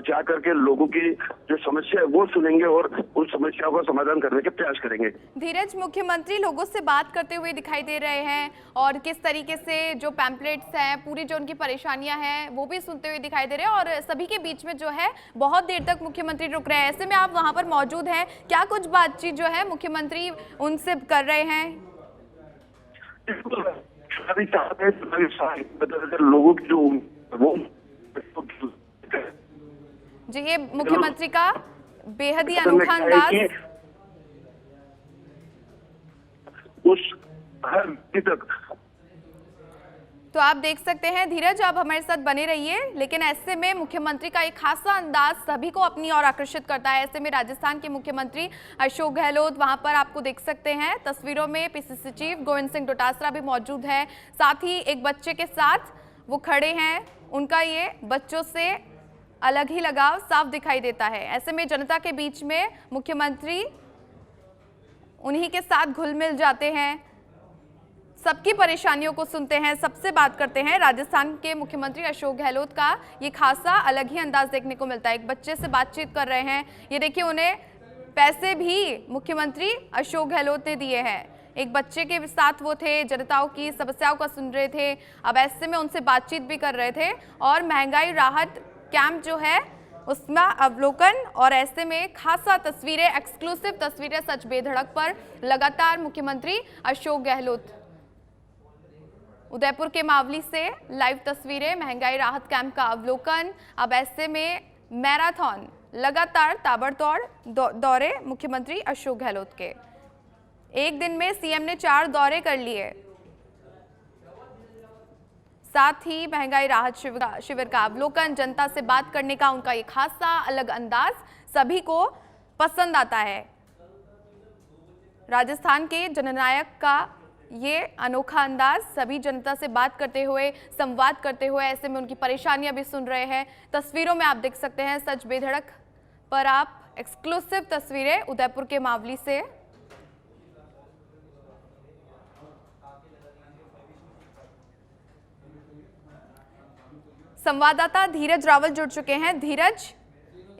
जा करके लोगों की जो समस्या है वो सुनेंगे और उन समस्याओं का समाधान करने के प्रयास करेंगे। धीरज, मुख्यमंत्री लोगों से बात करते हुए दिखाई दे रहे हैं और किस तरीके से जो पैम्पलेट्स हैं, पूरी जो उनकी परेशानियां हैं वो भी सुनते हुए दिखाई दे रहे हैं और सभी के बीच में जो है बहुत देर तक मुख्यमंत्री रुक रहे हैं। ऐसे में आप वहां पर मौजूद हैं, क्या कुछ बातचीत जो है मुख्यमंत्री उनसे कर रहे हैं? लोगों की जो वो जी, ये मुख्यमंत्री का बेहद ही अनोखा अंदाज उस हर व्यक्ति तक। तो आप देख सकते हैं धीरज, आप हमारे साथ बने रहिए, लेकिन ऐसे में मुख्यमंत्री का एक खासा अंदाज सभी को अपनी ओर आकर्षित करता है। ऐसे में राजस्थान के मुख्यमंत्री अशोक गहलोत वहां पर आपको देख सकते हैं तस्वीरों में, पीसीसी चीफ गोविंद सिंह डोटासरा भी मौजूद है, साथ ही एक बच्चे के साथ वो खड़े हैं। उनका ये बच्चों से अलग ही लगाव साफ दिखाई देता है। ऐसे में जनता के बीच में मुख्यमंत्री उन्हीं के साथ घुल मिल जाते हैं, सबकी परेशानियों को सुनते हैं, सबसे बात करते हैं। राजस्थान के मुख्यमंत्री अशोक गहलोत का ये खासा अलग ही अंदाज देखने को मिलता है। एक बच्चे से बातचीत कर रहे हैं, ये देखिए, उन्हें पैसे भी मुख्यमंत्री अशोक गहलोत ने दिए हैं। एक बच्चे के साथ वो थे, जनताओं की समस्याओं का सुन रहे थे, अब ऐसे में उनसे बातचीत भी कर रहे थे और महंगाई राहत कैंप जो है उसका अवलोकन और ऐसे में खासा तस्वीरें, एक्सक्लूसिव तस्वीरें सच बेधड़क पर लगातार मुख्यमंत्री अशोक गहलोत। उदयपुर के मावली से लाइव तस्वीरें, महंगाई राहत कैंप का अवलोकन। अब ऐसे में मैराथन, लगातार ताबड़तोड़ दौरे मुख्यमंत्री अशोक गहलोत के। एक दिन में सीएम ने 4 दौरे कर लिए, साथ ही महंगाई राहत शिविर का अवलोकन, जनता से बात करने का उनका ये खासा अलग अंदाज सभी को पसंद आता है। राजस्थान के जननायक का ये अनोखा अंदाज, सभी जनता से बात करते हुए, संवाद करते हुए, ऐसे में उनकी परेशानियां भी सुन रहे हैं। तस्वीरों में आप देख सकते हैं सच बेधड़क पर आप एक्सक्लूसिव तस्वीरें उदयपुर के मावली से। संवाददाता धीरज रावल जुड़ चुके हैं। धीरज,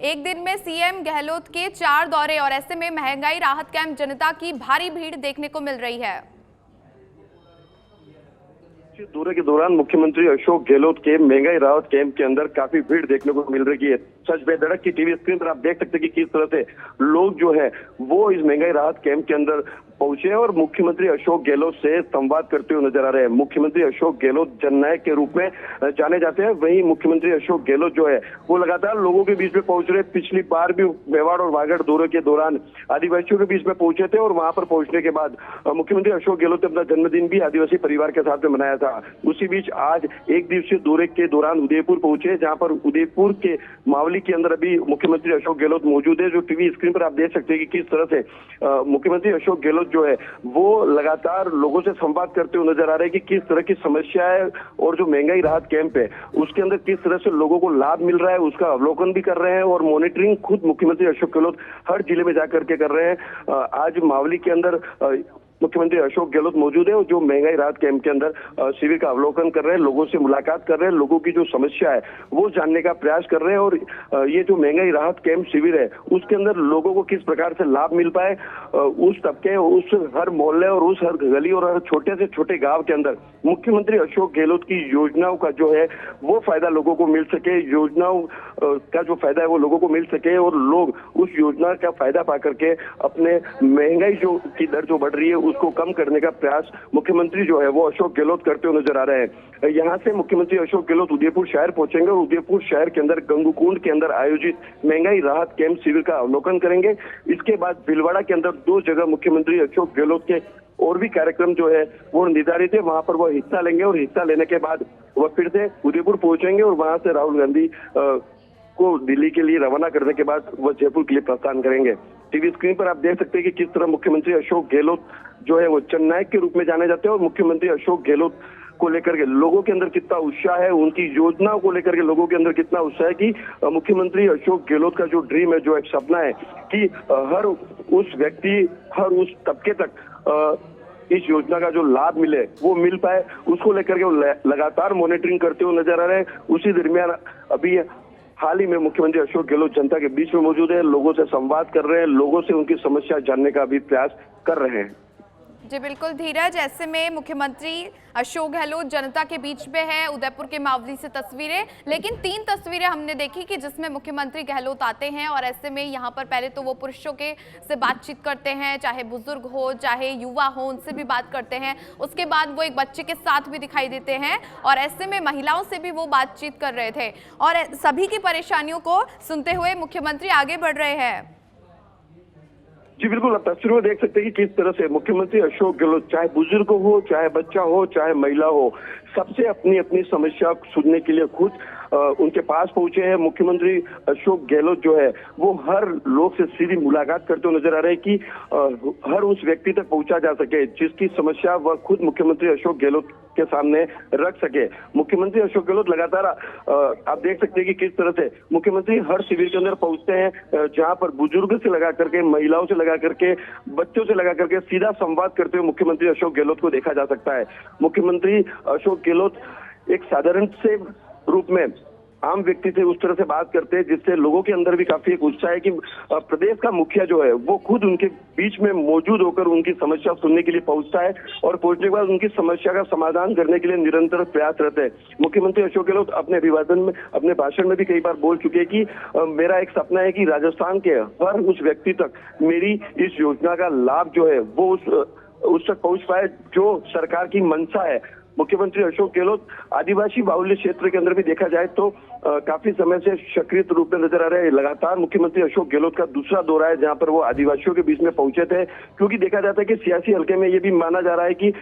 एक दिन में सीएम गहलोत के 4 दौरे और ऐसे में महंगाई राहत कैंप, जनता की भारी भीड़ देखने को मिल रही है। दौरे के दौरान मुख्यमंत्री अशोक गहलोत के महंगाई राहत कैंप के अंदर काफी भीड़ देखने को मिल रही है। सच बेधड़क की टीवी स्क्रीन पर आप देख सकते हैं कि किस तरह से लोग जो है वो इस महंगाई राहत कैंप के अंदर पहुंचे और मुख्यमंत्री अशोक गहलोत से संवाद करते हुए नजर आ रहे हैं। मुख्यमंत्री अशोक गहलोत जननायक के रूप में जाने जाते हैं। वहीं मुख्यमंत्री अशोक गहलोत जो है वो लगातार लोगों के बीच में पहुंच रहे। पिछली बार भी मेवाड़ और वागड़ दौरे के दौरान आदिवासियों के बीच में पहुंचे थे और वहां पर पहुंचने के बाद मुख्यमंत्री अशोक गहलोत ने अपना जन्मदिन भी आदिवासी परिवार के साथ में मनाया था। उसी बीच आज एक दिवसीय दौरे के दौरान उदयपुर पहुंचे, जहां पर उदयपुर के मावली के अंदर अभी मुख्यमंत्री अशोक गहलोत मौजूद है। जो टीवी स्क्रीन पर आप देख सकते हैं कि किस तरह से मुख्यमंत्री अशोक गहलोत जो है वो लगातार लोगों से संवाद करते हुए नजर आ रहे हैं कि किस तरह की समस्या है और जो महंगाई राहत कैंप है उसके अंदर किस तरह से लोगों को लाभ मिल रहा है उसका अवलोकन भी कर रहे हैं और मॉनिटरिंग खुद मुख्यमंत्री अशोक गहलोत हर जिले में जाकर के कर रहे हैं। आज मावली के अंदर मुख्यमंत्री अशोक गहलोत मौजूद है और जो महंगाई राहत कैंप के अंदर शिविर का अवलोकन कर रहे हैं, लोगों से मुलाकात कर रहे हैं, लोगों की जो समस्या है वो जानने का प्रयास कर रहे हैं और ये जो महंगाई राहत कैंप शिविर है उसके अंदर लोगों को किस प्रकार से लाभ मिल पाए, उस तबके, उस हर मोहल्ले और उस हर गली और हर छोटे से छोटे गांव के अंदर मुख्यमंत्री अशोक गहलोत की योजनाओं का जो है वो फायदा लोगों को मिल सके, योजनाओं का जो फायदा है वो लोगों को मिल सके और लोग उस योजना का फायदा पा करके अपने महंगाई जो की दर जो बढ़ रही है उसको कम करने का प्रयास मुख्यमंत्री जो है वो अशोक गहलोत करते हुए नजर आ रहे हैं। यहाँ से मुख्यमंत्री अशोक गहलोत उदयपुर शहर पहुंचेंगे और उदयपुर शहर के अंदर गंगूकुंड के अंदर आयोजित महंगाई राहत कैंप शिविर का अवलोकन करेंगे। इसके बाद भीलवाड़ा के अंदर 2 जगह मुख्यमंत्री अशोक गहलोत के और भी कार्यक्रम जो है वो निर्धारित है, वहां पर वो हिस्सा लेंगे और हिस्सा लेने के बाद वह फिर से उदयपुर पहुंचेंगे और वहां से राहुल गांधी को दिल्ली के लिए रवाना करने के बाद वह जयपुर के लिए प्रस्थान करेंगे। टीवी स्क्रीन पर आप देख सकते हैं कि किस तरह मुख्यमंत्री अशोक गहलोत जो है वो जननायक के रूप में जाने जाते हैं और मुख्यमंत्री अशोक गहलोत को लेकर के लोगों के अंदर कितना उत्साह है, उनकी योजनाओं को लेकर के लोगों के अंदर कितना उत्साह है कि मुख्यमंत्री अशोक गहलोत का जो ड्रीम है, जो एक सपना है कि हर उस व्यक्ति, हर उस तबके तक इस योजना का जो लाभ मिले वो मिल पाए, उसको लेकर के वो लगातार मॉनिटरिंग करते हुए नजर आ रहे हैं। उसी दरमियान अभी हाल ही में मुख्यमंत्री अशोक गहलोत जनता के बीच में मौजूद है, लोगों से संवाद कर रहे हैं, लोगों से उनकी समस्या जानने का भी प्रयास कर रहे हैं। जी बिल्कुल धीरज, ऐसे में मुख्यमंत्री अशोक गहलोत जनता के बीच में है। उदयपुर के मावली से तस्वीरें, लेकिन 3 तस्वीरें हमने देखी कि जिसमें मुख्यमंत्री गहलोत आते हैं और ऐसे में यहाँ पर पहले तो वो पुरुषों के से बातचीत करते हैं, चाहे बुजुर्ग हो चाहे युवा हो, उनसे भी बात करते हैं। उसके बाद वो एक बच्चे के साथ भी दिखाई देते हैं और ऐसे में महिलाओं से भी वो बातचीत कर रहे थे और सभी की परेशानियों को सुनते हुए मुख्यमंत्री आगे बढ़ रहे हैं। जी बिल्कुल, आप तस्वीरों में देख सकते हैं कि किस तरह से मुख्यमंत्री अशोक गहलोत चाहे बुजुर्ग हो, चाहे बच्चा हो, चाहे महिला हो, सबसे अपनी अपनी समस्या सुनने के लिए खुद उनके पास पहुंचे हैं। मुख्यमंत्री अशोक गहलोत जो है वो हर लोग से सीधी मुलाकात करते हुए नजर आ रहे हैं कि हर उस व्यक्ति तक पहुंचा जा सके जिसकी समस्या वह खुद मुख्यमंत्री अशोक गहलोत के सामने रख सके। मुख्यमंत्री अशोक गहलोत लगातार आप देख सकते हैं कि किस तरह से मुख्यमंत्री हर शिविर के अंदर पहुंचते हैं, जहां पर बुजुर्ग से लगा करके, महिलाओं से लगा करके, बच्चों से लगा करके सीधा संवाद करते हुए मुख्यमंत्री अशोक गहलोत को देखा जा सकता है। मुख्यमंत्री अशोक गहलोत एक साधारण से रूप में आम व्यक्ति से उस तरह से बात करते हैं जिससे लोगों के अंदर भी काफी एक उत्साह है कि प्रदेश का मुखिया जो है वो खुद उनके बीच में मौजूद होकर उनकी समस्या सुनने के लिए पहुंचता है और पहुंचने के बाद उनकी समस्या का समाधान करने के लिए निरंतर प्रयास रहते हैं। मुख्यमंत्री अशोक गहलोत अपने अभिवादन में, अपने भाषण में भी कई बार बोल चुके हैं कि मेरा एक सपना है कि राजस्थान के हर उस व्यक्ति तक मेरी इस योजना का लाभ जो है वो उस तक पहुंच पाए जो सरकार की मंशा है। मुख्यमंत्री अशोक गहलोत आदिवासी बाहुल्य क्षेत्र के अंदर भी देखा जाए तो काफी समय से सक्रिय रूप में नजर आ रहे हैं। लगातार मुख्यमंत्री अशोक गहलोत का दूसरा दौरा है जहां पर वो आदिवासियों के बीच में पहुंचे थे, क्योंकि देखा जाता है कि सियासी हल्के में ये भी माना जा रहा है कि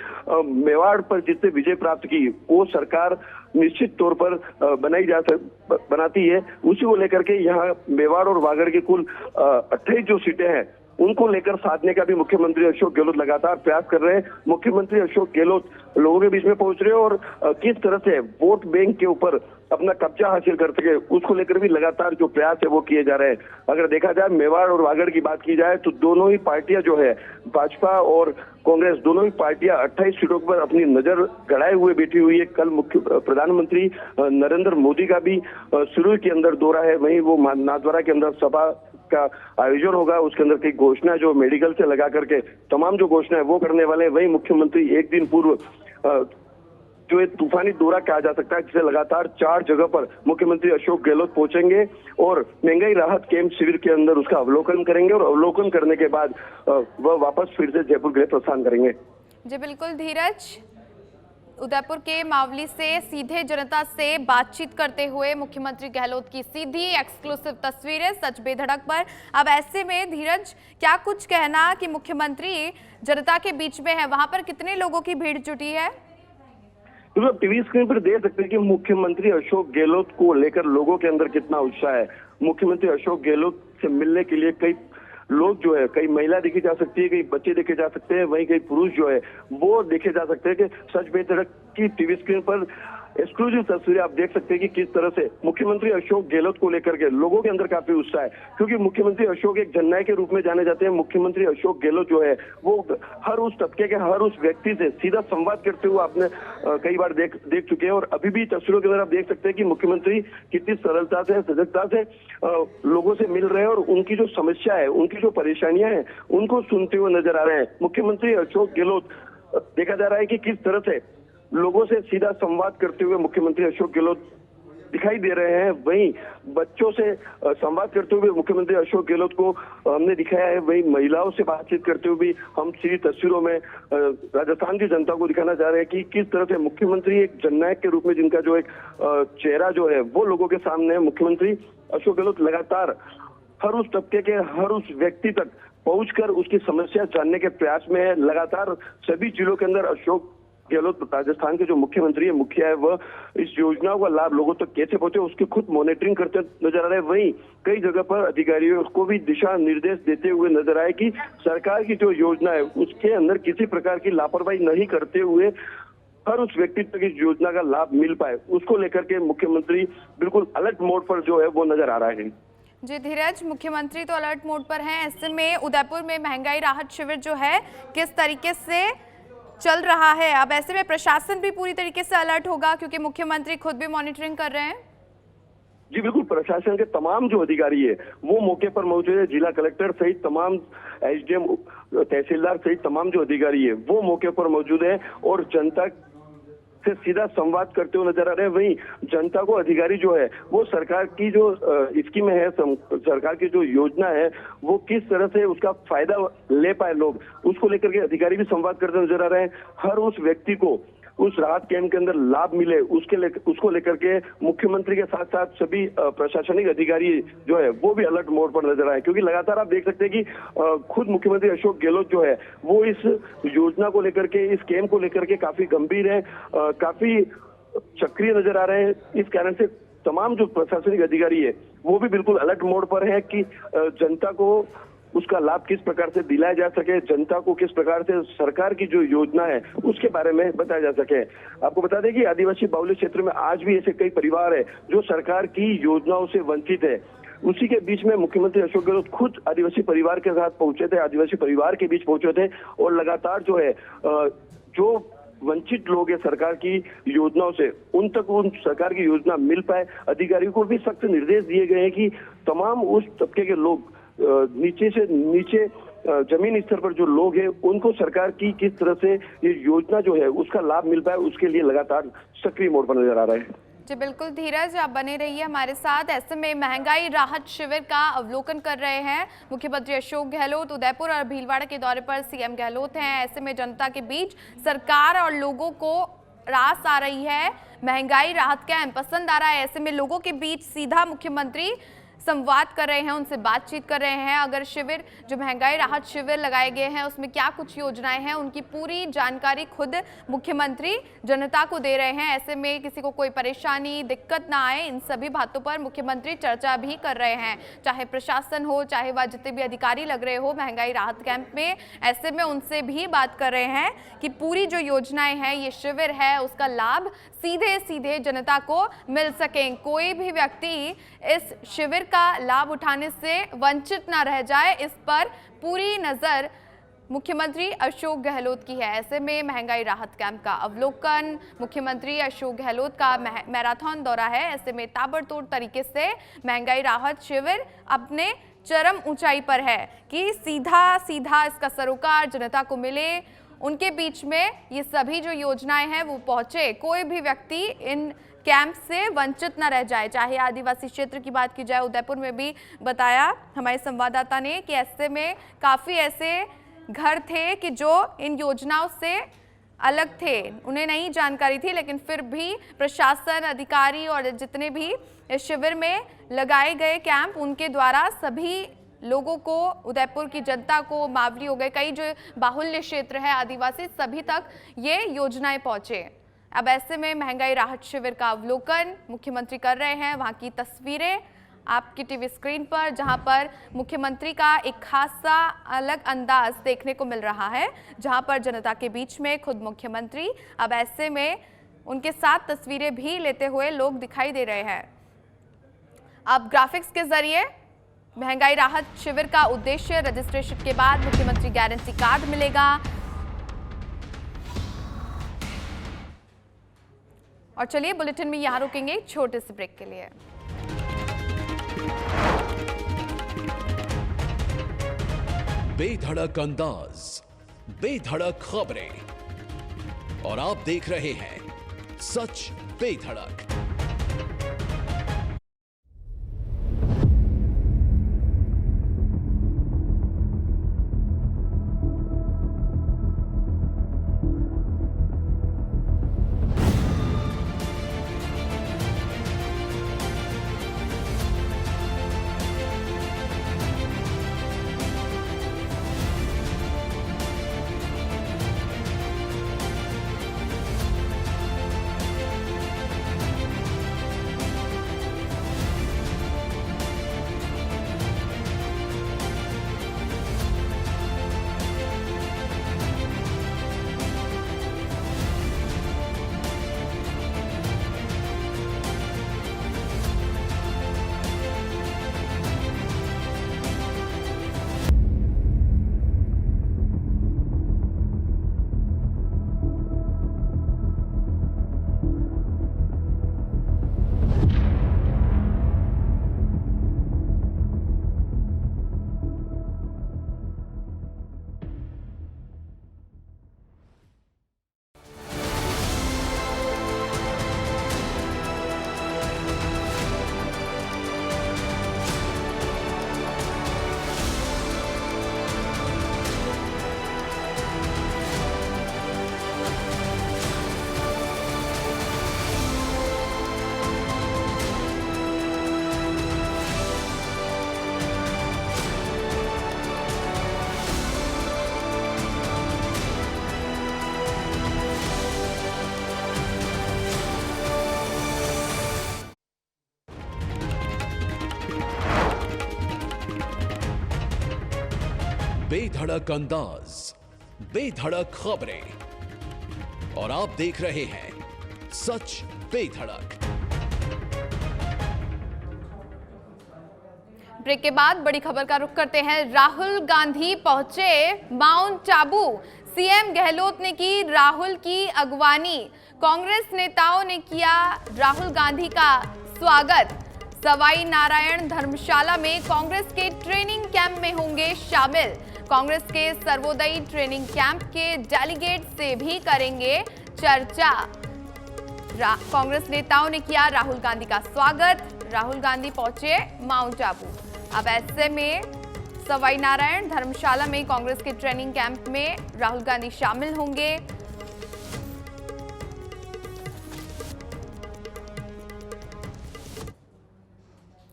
मेवाड़ पर जिसने विजय प्राप्त की वो सरकार निश्चित तौर पर बनाती है। उसी को लेकर के यहाँ मेवाड़ और वागड़ की कुल 28 जो सीटें हैं उनको लेकर साधने का भी मुख्यमंत्री अशोक गहलोत लगातार प्रयास कर रहे हैं। मुख्यमंत्री अशोक गहलोत लोगों के बीच में पहुंच रहे हैं और किस तरह से वोट बैंक के ऊपर अपना कब्जा हासिल कर सके उसको लेकर भी लगातार जो प्रयास है वो किए जा रहे हैं। अगर देखा जाए मेवाड़ और वागड़ की बात की जाए तो दोनों ही पार्टियां जो है, भाजपा और कांग्रेस, दोनों ही पार्टियां 28 सीटों पर अपनी नजर गड़ाए हुए बैठी हुई है। कल प्रधानमंत्री नरेंद्र मोदी का भी सुरूर के अंदर दौरा है, वहीं वो नाथद्वारा के अंदर सभा का आयोजन होगा, उसके अंदर कई घोषणा जो मेडिकल से लगा करके तमाम जो घोषणा है वो करने वाले हैं। वहीं मुख्यमंत्री एक दिन पूर्व जो एक तूफानी दौरा कहा जा सकता है, जिसे लगातार 4 जगह पर मुख्यमंत्री अशोक गहलोत पहुंचेंगे और महंगाई राहत कैंप शिविर के अंदर उसका अवलोकन करेंगे और अवलोकन करने के बाद वह वापस फिर से जयपुर गृह प्रस्थान करेंगे। जी बिल्कुल धीरज, उदयपुर के मावली से सीधे जनता से बातचीत करते हुए मुख्यमंत्री गहलोत की सीधी एक्सक्लूसिव तस्वीरें सच बेधड़क पर। अब ऐसे में धीरज, क्या कुछ कहना कि मुख्यमंत्री जनता के बीच में है, वहां पर कितने लोगों की भीड़ जुटी है? तो आप टीवी स्क्रीन पर देख सकते हैं कि मुख्यमंत्री अशोक गहलोत को लेकर लोगों के अंदर कितना उत्साह है। मुख्यमंत्री अशोक गहलोत से मिलने के लिए कई लोग जो है, कई महिला देखी जा सकती है, कई बच्चे देखे जा सकते हैं, वहीं कई पुरुष जो है वो देखे जा सकते हैं। कि सच बेधड़क की टीवी स्क्रीन पर एक्सक्लूसिव तस्वीरें आप देख सकते हैं कि किस तरह से मुख्यमंत्री अशोक गहलोत को लेकर के लोगों के अंदर काफी उत्साह है, क्योंकि मुख्यमंत्री अशोक एक जननायक के रूप में जाने जाते हैं। मुख्यमंत्री अशोक गहलोत जो है वो हर उस तबके के हर उस व्यक्ति से सीधा संवाद करते हुए आपने कई बार देख चुके हैं। और अभी भी तस्वीरों के अंदर आप देख सकते हैं कि मुख्यमंत्री कितनी सरलता से, सजगता से लोगों से मिल रहे हैं और उनकी जो समस्या है, उनकी जो परेशानियां हैं, उनको सुनते हुए नजर आ रहे हैं। मुख्यमंत्री अशोक गहलोत देखा जा रहा है कि किस तरह से लोगों से सीधा संवाद करते हुए मुख्यमंत्री अशोक गहलोत दिखाई दे रहे हैं। वहीं बच्चों से संवाद करते हुए मुख्यमंत्री अशोक गहलोत को हमने दिखाया है, वहीं महिलाओं से बातचीत करते हुए भी हम सीधी तस्वीरों में राजस्थान की जनता को दिखाना चाह रहे हैं कि किस तरह से मुख्यमंत्री एक जननायक के रूप में, जिनका जो एक चेहरा जो है वो लोगों के सामने है। मुख्यमंत्री अशोक गहलोत लगातार हर उस तबके के हर उस व्यक्ति तक पहुंचकर उसकी समस्या जानने के प्रयास में है। लगातार सभी जिलों के अंदर अशोक गहलोत राजस्थान के जो मुख्यमंत्री है, मुखिया है, वह इस योजनाओं का लाभ लोगों तक कैसे पहुंचे उसकी खुद मॉनिटरिंग करते नजर आ रहे हैं। वहीं कई जगह पर अधिकारियों को भी दिशा निर्देश देते हुए नजर आए कि सरकार की जो योजना है उसके अंदर किसी प्रकार की लापरवाही नहीं करते हुए हर उस व्यक्ति तक इस योजना का लाभ मिल पाए, उसको लेकर के मुख्यमंत्री बिल्कुल अलर्ट मोड पर जो है वो नजर आ रहा है। जी धीरज, मुख्यमंत्री तो अलर्ट मोड पर हैं, ऐसे में उदयपुर में महंगाई राहत शिविर जो है किस तरीके से चल रहा है? अब ऐसे में प्रशासन भी पूरी तरीके से अलर्ट होगा, क्योंकि मुख्यमंत्री खुद भी मॉनिटरिंग कर रहे हैं। जी बिल्कुल, प्रशासन के तमाम जो अधिकारी है वो मौके पर मौजूद है। जिला कलेक्टर सहित तमाम एसडीएम, तहसीलदार सहित तमाम जो अधिकारी है वो मौके पर मौजूद है और जनता से सीधा संवाद करते हुए नजर आ रहे हैं। वहीं जनता को अधिकारी जो है वो सरकार की जो स्कीम है, सरकार की जो योजना है वो किस तरह से उसका फायदा ले पाए लोग, उसको लेकर के अधिकारी भी संवाद करते नजर आ रहे हैं। हर उस व्यक्ति को उस राहत कैंप के अंदर लाभ मिले उसको लेकर के मुख्यमंत्री के साथ साथ सभी प्रशासनिक अधिकारी जो है वो भी अलर्ट मोड पर नजर आए, क्योंकि लगातार आप देख सकते हैं कि खुद मुख्यमंत्री अशोक गहलोत जो है वो इस योजना को लेकर के, इस कैंप को लेकर के काफी गंभीर है, काफी सक्रिय नजर आ रहे हैं। इस कारण से तमाम जो प्रशासनिक अधिकारी है वो भी बिल्कुल अलर्ट मोड पर है कि जनता को उसका लाभ किस प्रकार से दिलाया जा सके, जनता को किस प्रकार से सरकार की जो योजना है उसके बारे में बताया जा सके। आपको बता दें कि आदिवासी बाहुल्य क्षेत्र में आज भी ऐसे कई परिवार है जो सरकार की योजनाओं से वंचित है। उसी के बीच में मुख्यमंत्री अशोक गहलोत खुद आदिवासी परिवार के साथ पहुंचे थे, आदिवासी परिवार के बीच पहुंचे थे और लगातार जो है जो वंचित लोग हैं सरकार की योजनाओं से, उन तक उन सरकार की योजना मिल पाए। अधिकारियों को भी सख्त निर्देश दिए गए हैं कि तमाम उस तबके के लोग, नीचे से नीचे जमीन स्तर पर जो लोग हैं उनको सरकार की किस तरह से ये योजना जो है उसका लाभ मिल पाए, उसके लिए लगातार सक्रिय मोड पर नजर आ रहा है। जी बिल्कुल धीरज, आप बने रहिए हमारे साथ। ऐसे में महंगाई राहत शिविर का अवलोकन कर रहे हैं मुख्यमंत्री अशोक गहलोत। उदयपुर और भीलवाड़ा के दौरे पर सीएम गहलोत हैं। ऐसे में जनता के बीच सरकार और लोगों को रास आ रही है, महंगाई राहत कैंप पसंद आ रहा है। ऐसे में लोगों के बीच सीधा मुख्यमंत्री संवाद कर रहे हैं, उनसे बातचीत कर रहे हैं। अगर शिविर, जो महंगाई राहत शिविर लगाए गए हैं उसमें क्या कुछ योजनाएं हैं, उनकी पूरी जानकारी खुद मुख्यमंत्री जनता को दे रहे हैं। ऐसे में किसी को कोई परेशानी, दिक्कत ना आए, इन सभी बातों पर मुख्यमंत्री चर्चा भी कर रहे हैं। चाहे प्रशासन हो, चाहे वह जितने भी अधिकारी लग रहे हो महंगाई राहत कैंप में, ऐसे में उनसे भी बात कर रहे हैं कि पूरी जो योजनाएं हैं, ये शिविर है, उसका लाभ सीधे सीधे जनता को मिल सकें। कोई भी व्यक्ति इस शिविर का लाभ उठाने से वंचित ना रह जाए, इस पर पूरी नजर मुख्यमंत्री अशोक गहलोत की है। ऐसे में महंगाई राहत कैंप का अवलोकन, मुख्यमंत्री अशोक गहलोत का मैराथन दौरा है। ऐसे में ताबड़तोड़ तरीके से महंगाई राहत शिविर अपने चरम ऊंचाई पर है कि सीधा सीधा इसका सरोकार जनता को मिले, उनके बीच में ये सभी जो योजनाएं हैं वो पहुंचे, कोई भी व्यक्ति इन कैंप से वंचित न रह जाए। चाहे आदिवासी क्षेत्र की बात की जाए, उदयपुर में भी बताया हमारे संवाददाता ने कि ऐसे में काफ़ी ऐसे घर थे कि जो इन योजनाओं से अलग थे, उन्हें नहीं जानकारी थी, लेकिन फिर भी प्रशासन, अधिकारी और जितने भी इस शिविर में लगाए गए कैंप, उनके द्वारा सभी लोगों को, उदयपुर की जनता को, मावली हो गए, कई जो बाहुल्य क्षेत्र है आदिवासी, सभी तक ये योजनाएं पहुंचे। अब ऐसे में महंगाई राहत शिविर का अवलोकन मुख्यमंत्री कर रहे हैं। वहां की तस्वीरें आपकी टीवी स्क्रीन पर, जहां पर मुख्यमंत्री का एक खासा अलग अंदाज देखने को मिल रहा है, जहां पर जनता के बीच में खुद मुख्यमंत्री, अब ऐसे में उनके साथ तस्वीरें भी लेते हुए लोग दिखाई दे रहे हैं। अब ग्राफिक्स के जरिए महंगाई राहत शिविर का उद्देश्य, रजिस्ट्रेशन के बाद मुख्यमंत्री गारंटी कार्ड मिलेगा। और चलिए बुलेटिन में यहां रुकेंगे छोटे से ब्रेक के लिए। बेधड़क अंदाज, बेधड़क खबरें, और आप देख रहे हैं सच बेधड़क। बेधड़क अंदाज, बेधड़क खबरें, और आप देख रहे हैं सच बेधड़क। ब्रेक के बाद बड़ी खबर का रुख करते हैं। राहुल गांधी पहुंचे माउंट आबू, सीएम गहलोत ने की राहुल की अगवानी, कांग्रेस नेताओं ने किया राहुल गांधी का स्वागत। सवाई नारायण धर्मशाला में कांग्रेस के ट्रेनिंग कैंप में होंगे शामिल। कांग्रेस के सर्वोदय ट्रेनिंग कैंप के डेलीगेट से भी करेंगे चर्चा। कांग्रेस नेताओं ने किया राहुल गांधी का स्वागत। राहुल गांधी पहुंचे माउंट आबू। अब ऐसे में सवाई नारायण धर्मशाला में कांग्रेस के ट्रेनिंग कैंप में राहुल गांधी शामिल होंगे।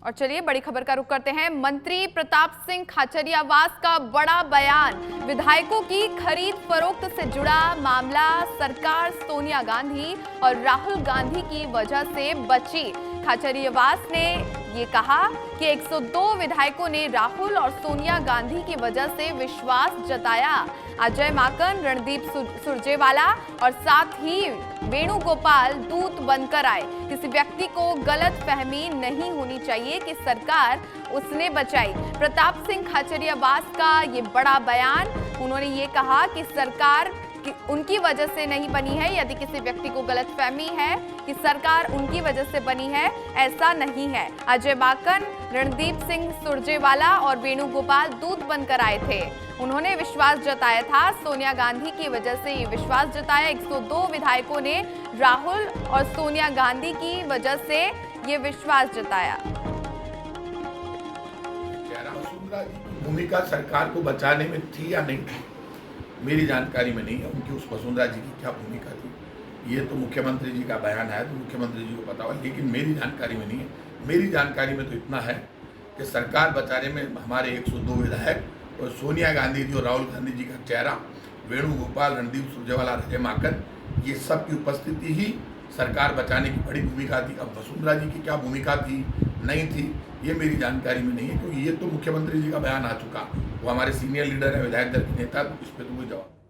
और चलिए बड़ी खबर का रुख करते हैं। मंत्री प्रताप सिंह खाचरियावास का बड़ा बयान, विधायकों की खरीद फरोख्त से जुड़ा मामला सरकार सोनिया गांधी और राहुल गांधी की वजह से बची। खाचरियावास ने ये कहा कि 102 विधायकों ने राहुल और सोनिया गांधी की वजह से विश्वास जताया। अजय माकन, रणदीप सुरजेवाला और साथ ही वेणुगोपाल दूत बनकर आए। किसी व्यक्ति को गलत फहमी नहीं होनी चाहिए कि सरकार उसने बचाई। प्रताप सिंह खाचरियावास का ये बड़ा बयान, उन्होंने ये कहा कि सरकार उनकी वजह से नहीं बनी है। यदि किसी व्यक्ति को गलतफहमी है कि सरकार उनकी वजह से बनी है, ऐसा नहीं है। अजय माकन, रणदीप सिंह सुरजेवाला और वेणुगोपाल दूत बनकर आए थे। उन्होंने विश्वास जताया था, सोनिया गांधी की वजह से ये विश्वास जताया। 102 विधायकों ने राहुल और सोनिया गांधी की वजह से ये विश्वास जताया। वसुंधरा जी की भूमिका सरकार को बचाने में थी या नहीं थी, मेरी जानकारी में नहीं है। उनकी उस वसुंधरा जी की क्या भूमिका थी, ये तो मुख्यमंत्री जी का बयान है, तो मुख्यमंत्री जी को पता होगा, लेकिन मेरी जानकारी में नहीं है। मेरी जानकारी में तो इतना है कि सरकार बचाने में हमारे 102 विधायक और सोनिया गांधी जी और राहुल गांधी जी का चेहरा, वेणुगोपाल, रणदीप सुरजेवाला, अजय माकन, ये सब की उपस्थिति ही सरकार बचाने की बड़ी भूमिका थी। अब वसुंधरा जी की क्या भूमिका थी, नहीं थी, ये मेरी जानकारी में नहीं है, क्योंकि ये तो मुख्यमंत्री जी का बयान आ चुका। वो हमारे सीनियर लीडर है, विधायक दल के नेता, तो इस पर तो कोई जवाब